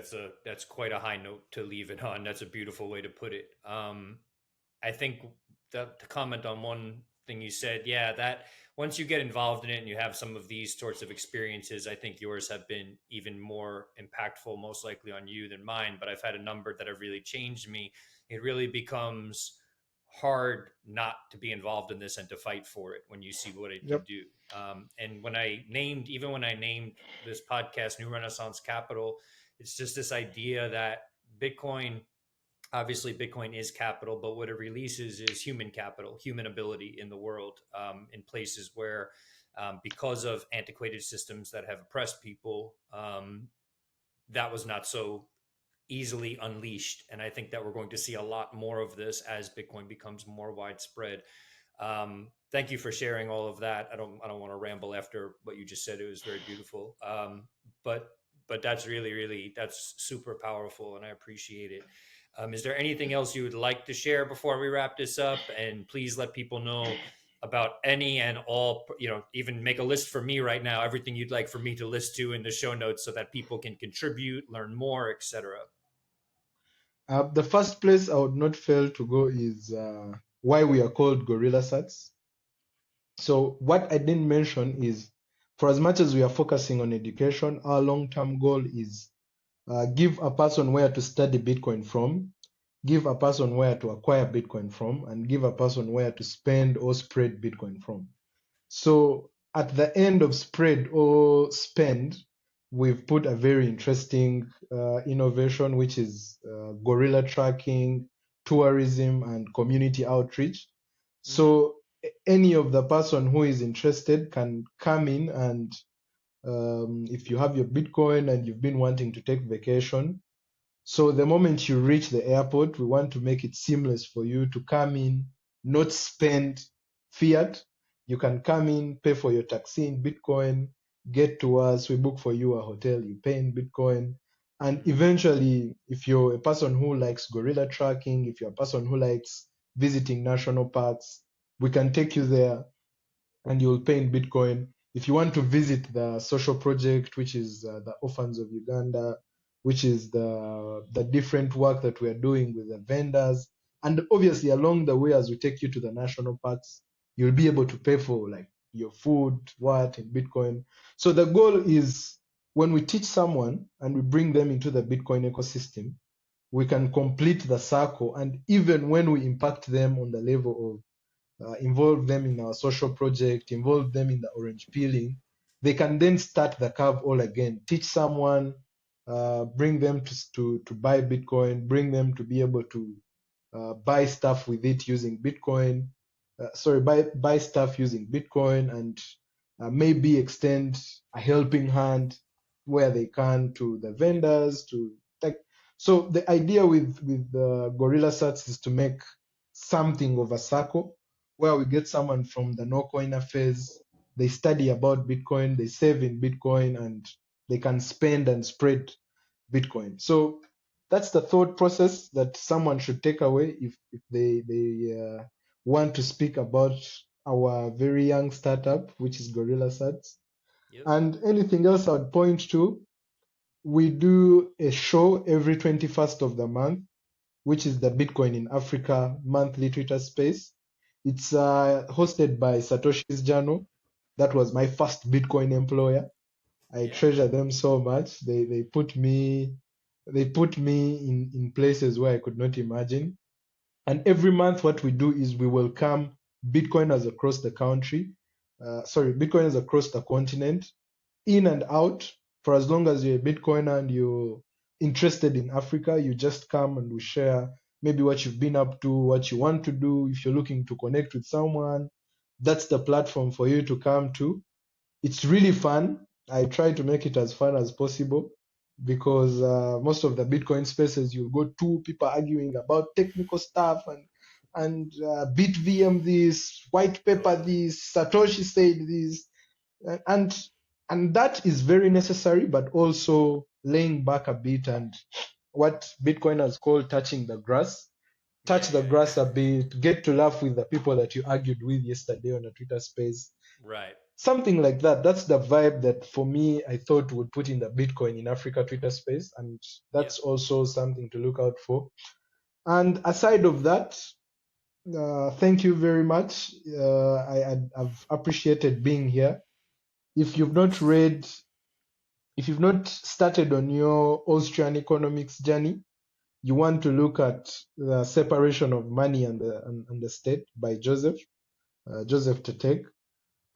that's quite a high note to leave it on. That's a beautiful way to put it. I think to comment on one thing you said, yeah, that once you get involved in it and you have some of these sorts of experiences, I think yours have been even more impactful, most likely on you than mine. But I've had a number that have really changed me. It really becomes hard not to be involved in this and to fight for it when you see what it can Yep. do. And even when I named this podcast New Renaissance Capital, it's just this idea that Bitcoin, obviously Bitcoin is capital, but what it releases is human capital, human ability in the world, in places where, because of antiquated systems that have oppressed people, that was not so easily unleashed. And I think that we're going to see a lot more of this as Bitcoin becomes more widespread. Thank you for sharing all of that. I don't want to ramble after what you just said. It was very beautiful. But but that's really that's super powerful, and I appreciate it. Is there anything else you would like to share before we wrap this up? And please let people know about any and all, even make a list for me right now, everything you'd like for me to list to in the show notes so that people can contribute, learn more, etc. The first place I would not fail to go is why we are called Gorilla Sats. So what I didn't mention is, for as much as we are focusing on education, our long-term goal is give a person where to study Bitcoin from, give a person where to acquire Bitcoin from, and give a person where to spend or spread Bitcoin from. So at the end of spread or spend, we've put a very interesting innovation, which is gorilla tracking, tourism, and community outreach. Mm-hmm. So any of the person who is interested can come in, and if you have your Bitcoin and you've been wanting to take vacation, so the moment you reach the airport, we want to make it seamless for you to come in, not spend fiat, You can come in, pay for your taxi in Bitcoin, get to us, we book for you a hotel, you pay in Bitcoin. And eventually, if you're a person who likes gorilla tracking, if you're a person who likes visiting national parks, we can take you there and you'll pay in Bitcoin. If you want to visit the social project, which is the Orphans of Uganda, which is the different work that we are doing with the vendors, and obviously along the way as we take you to the national parks, you'll be able to pay for like your food, what in Bitcoin. So the goal is when we teach someone and we bring them into the Bitcoin ecosystem, we can complete the circle. And even when we impact them on the level of involve them in our social project, involve them in the orange peeling, they can then start the curve all again. Teach someone, bring them to buy Bitcoin, bring them to be able to buy stuff with it using Bitcoin. Buy stuff using Bitcoin, and maybe extend a helping hand where they can to the Yep. vendors, to like. So the idea with the Gorilla Sats is to make something of a circle where we get someone from the no coiner phase, they study about Bitcoin, they save in Bitcoin, and they can spend and spread Bitcoin. So that's the thought process that someone should take away if they want to speak about our very young startup, which is Gorilla Sats. Yep. And anything else I would point to, we do a show every 21st of the month, which is the Bitcoin in Africa monthly Twitter space. It's hosted by Satoshi's Journal. That was my first Bitcoin employer. I Yeah. treasure them so much. They put me in places where I could not imagine. And every month, what we do is we welcome Bitcoiners across the country. Bitcoiners across the continent, in and out. For as long as you're a Bitcoiner and you're interested in Africa, you just come and we share maybe what you've been up to, what you want to do. If you're looking to connect with someone, that's the platform for you to come to. It's really fun. I try to make it as fun as possible because most of the Bitcoin spaces you'll go to people arguing about technical stuff and bit VM this, white paper Totally. this, Satoshi said this, and and that is very necessary, but also laying back a bit and what Bitcoiners call touching the grass. Yeah. Touch the Yeah. grass a bit, get to laugh with the people that you argued with yesterday on a Twitter space, Right. something like that. That's the vibe that for me I thought would put in the Bitcoin in Africa Twitter space, and Yep. that's also something to look out for. And aside of that, thank you very much. I've appreciated being here. If you've not read, if you've not started on your Austrian economics journey, you want to look at the separation of money and the state by Joseph Tetek.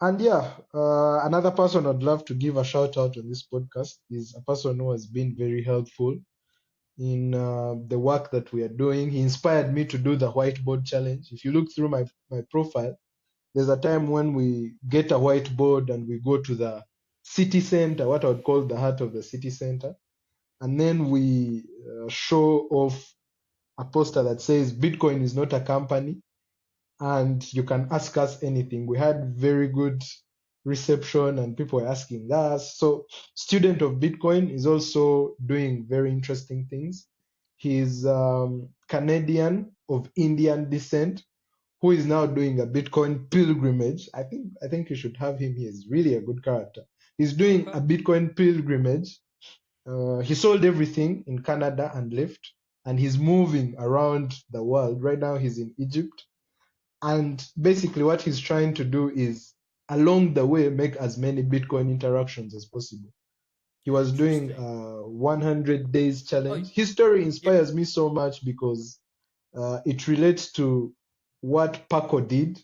And yeah, another person I'd love to give a shout out on this podcast is a person who has been very helpful in the work that we are doing. He inspired me to do the whiteboard challenge. If you look through my profile, there's a time when we get a whiteboard and we go to the city center, what I would call the heart of the city center, and then we show off a poster that says Bitcoin is not a company and you can ask us anything. We had very good reception and people were asking us. So student of Bitcoin is also doing very interesting things. He's Canadian of Indian descent who is now doing a Bitcoin pilgrimage. I think you should have him. He is really a good character. He's doing Okay. a Bitcoin pilgrimage. He sold everything in Canada and left, and he's moving around the world. Right now, he's in Egypt, and basically, what he's trying to do is along the way make as many Bitcoin interactions as possible. He was doing Interesting. a 100 days Oh, challenge. His story yep. inspires me so much because it relates to what Paco did,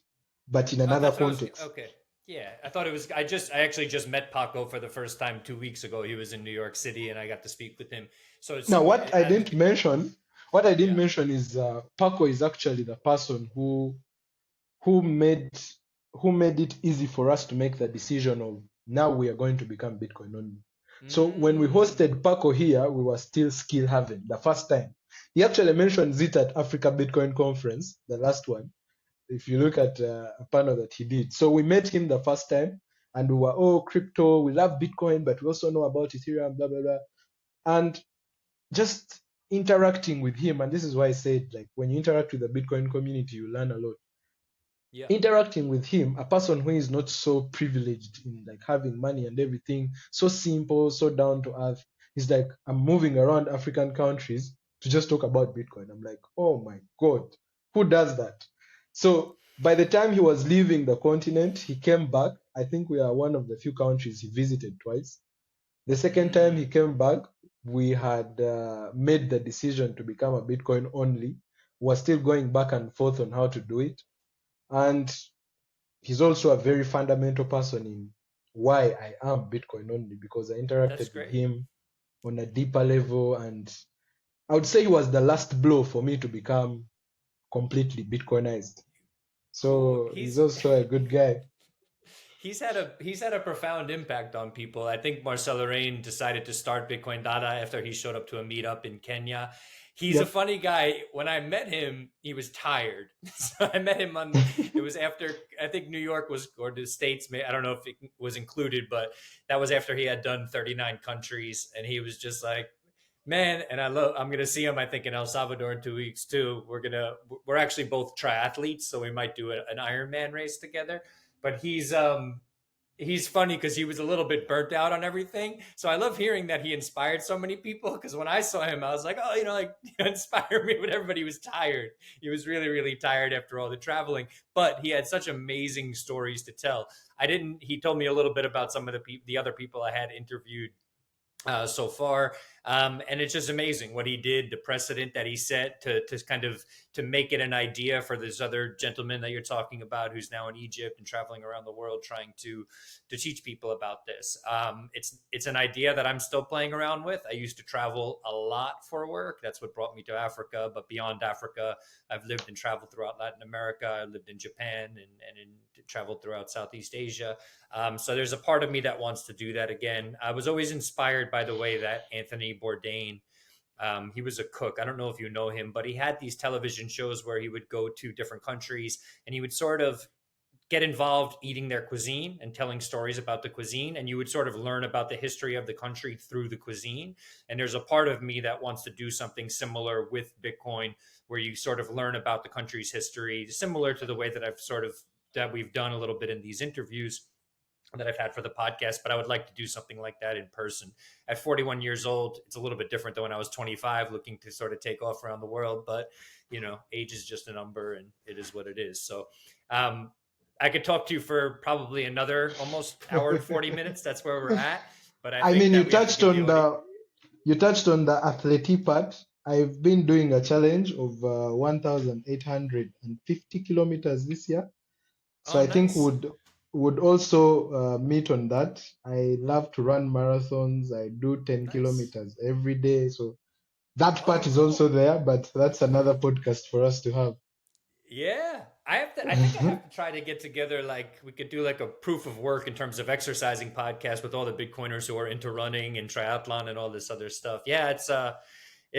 but in another That's what I was. context. Okay. Yeah, I thought it was. I actually just met Paco for the first time 2 weeks ago. He was in New York City, and I got to speak with him. So it's Now, similar. what I didn't Yeah. mention is Paco is actually the person who made who made it easy for us to make the decision of now we are going to become Bitcoin only. So when we Mm. hosted Paco here, we were still skill haven the first time. He actually mentions it at Africa Bitcoin Conference, the last one. if you look at a panel that he did. So we met him the first time and we were, oh, crypto, we love Bitcoin, but we also know about Ethereum, blah, blah, blah. And just interacting with him, and this is why I said, like, when you interact with the Bitcoin community, you learn a lot. Yeah. Interacting with him, a person who is not so privileged in like having money and everything, so simple, so down to earth. He's like, I'm moving around African countries to just talk about Bitcoin. I'm like, oh my God, who does that? So by the time he was leaving the continent, he came back. I think we are one of the few countries he visited twice. The second time he Mm, came back, we had made the decision to become a Bitcoin only. We're still going back and forth on how to do it. And he's also a very fundamental person in why I am Bitcoin only, because I that's interacted with great. him on a deeper level. And I would say he was the last blow for me to become completely Bitcoinized. Cool. So he's also a good guy. He's had a profound impact on people. I think Marcelo Rain decided to start Bitcoin Data after he showed up to a meetup in Kenya. He's a Yep. funny guy. When I met him, he was tired. So I met him on. It was after I think New York was or the states. I don't know if it was included, but that was after he had done 39 countries, and he was just like, man. And I'm gonna see him. I think in El Salvador in 2 weeks too. We're actually both triathletes, so we might do an Ironman race together. But he's funny because he was a little bit burnt out on everything. So I love hearing that he inspired so many people. Because when I saw him, I was like, oh, like inspire me. But everybody was tired. He was really, really tired after all the traveling. But he had such amazing stories to tell. I didn't. He told me a little bit about some of the other people I had interviewed so far. And it's just amazing what he did, the precedent that he set to kind of to make it an idea for this other gentleman that you're talking about, who's now in Egypt and traveling around the world trying to teach people about this. It's an idea that I'm still playing around with. I used to travel a lot for work. That's what brought me to Africa. But beyond Africa, I've lived and traveled throughout Latin America. I lived in Japan and traveled throughout Southeast Asia. So there's a part of me that wants to do that again. I was always inspired by the way that Anthony Bourdain, he was a cook. I don't know if you know him, but he had these television shows where he would go to different countries and he would sort of get involved eating their cuisine and telling stories about the cuisine, and you would sort of learn about the history of the country through the cuisine. And there's a part of me that wants to do something similar with Bitcoin, where you sort of learn about the country's history, similar to the way that we've done a little bit in these interviews that I've had for the podcast. But I would like to do something like that in person. At 41 years old, it's a little bit different than when I was 25, looking to sort of take off around the world. But age is just a number, and it is what it is. So I could talk to you for probably another almost hour and 40 minutes. That's where we're at. But I I think mean, that we have to give the audience. you touched on the athlete part. I've been doing a challenge of 1,850 kilometers this year. So Oh, I think nice. would also meet on that. I love to run marathons. I do 10 Nice. kilometers every day. So that part Oh, is also cool. there, but that's another podcast for us to have. Yeah. I think I have to try to get together, like we could do like a proof of work in terms of exercising podcast with all the Bitcoiners who are into running and triathlon and all this other stuff. Yeah,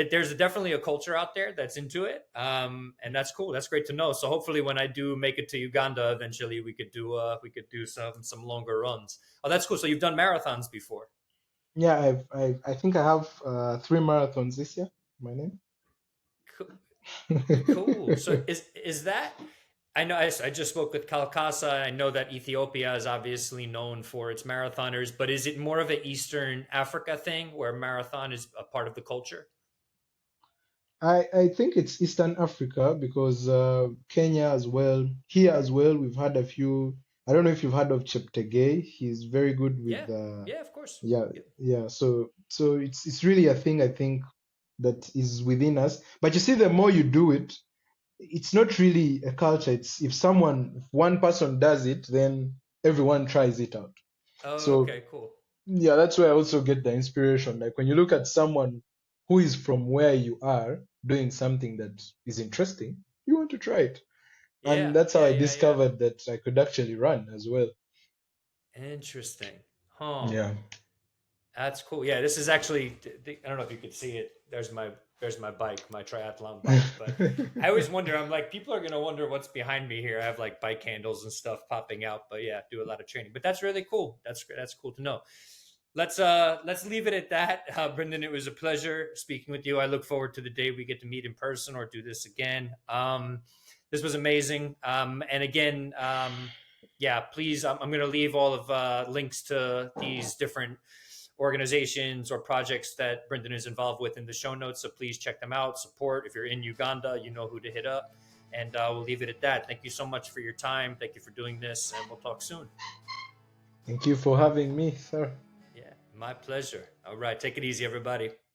there's definitely a culture out there that's into it, and that's cool. That's great to know. So hopefully, when I do make it to Uganda eventually, we could do some longer runs. Oh, that's cool. So you've done marathons before. Yeah, I think I have 3 marathons this year. My name. Cool. Cool. So is that? I know I just spoke with Kalkasa. I know that Ethiopia is obviously known for its marathoners, but is it more of an Eastern Africa thing where marathon is a part of the culture? I think it's Eastern Africa because Kenya as well. Here as well, we've had a few. I don't know if you've heard of Cheptegei. He's very good with Yeah. Yeah, of course. yeah, Yep. yeah. So it's really a thing I think that is within us. But you see, the more you do it, it's not really a culture. It's if one person does it, then everyone tries it out. Oh, So okay, cool. yeah, that's where I also get the inspiration. Like when you look at someone who is from where you are doing something that is interesting, you want to try it. And Yeah, that's how yeah, I yeah, yeah. discovered that I could actually run as well. Interesting. Huh. Yeah. That's cool. Yeah, this is actually, I don't know if you could see it. There's my There's my bike, my triathlon bike. But I always wonder, I'm like, people are going to wonder what's behind me here. I have like bike handles and stuff popping out, but yeah, do a lot of training. But that's really cool. That's cool to know. Let's leave it at that. Brindon, it was a pleasure speaking with you. I look forward to the day we get to meet in person or do this again. This was amazing. And again, yeah, please, I'm going to leave all of links to these different organizations or projects that Brindon is involved with in the show notes. So please check them out. Support. If you're in Uganda, you know who to hit up. And we'll leave it at that. Thank you so much for your time. Thank you for doing this, and we'll talk soon. Thank you for having me, sir. Yeah, my pleasure. All right, take it easy, everybody.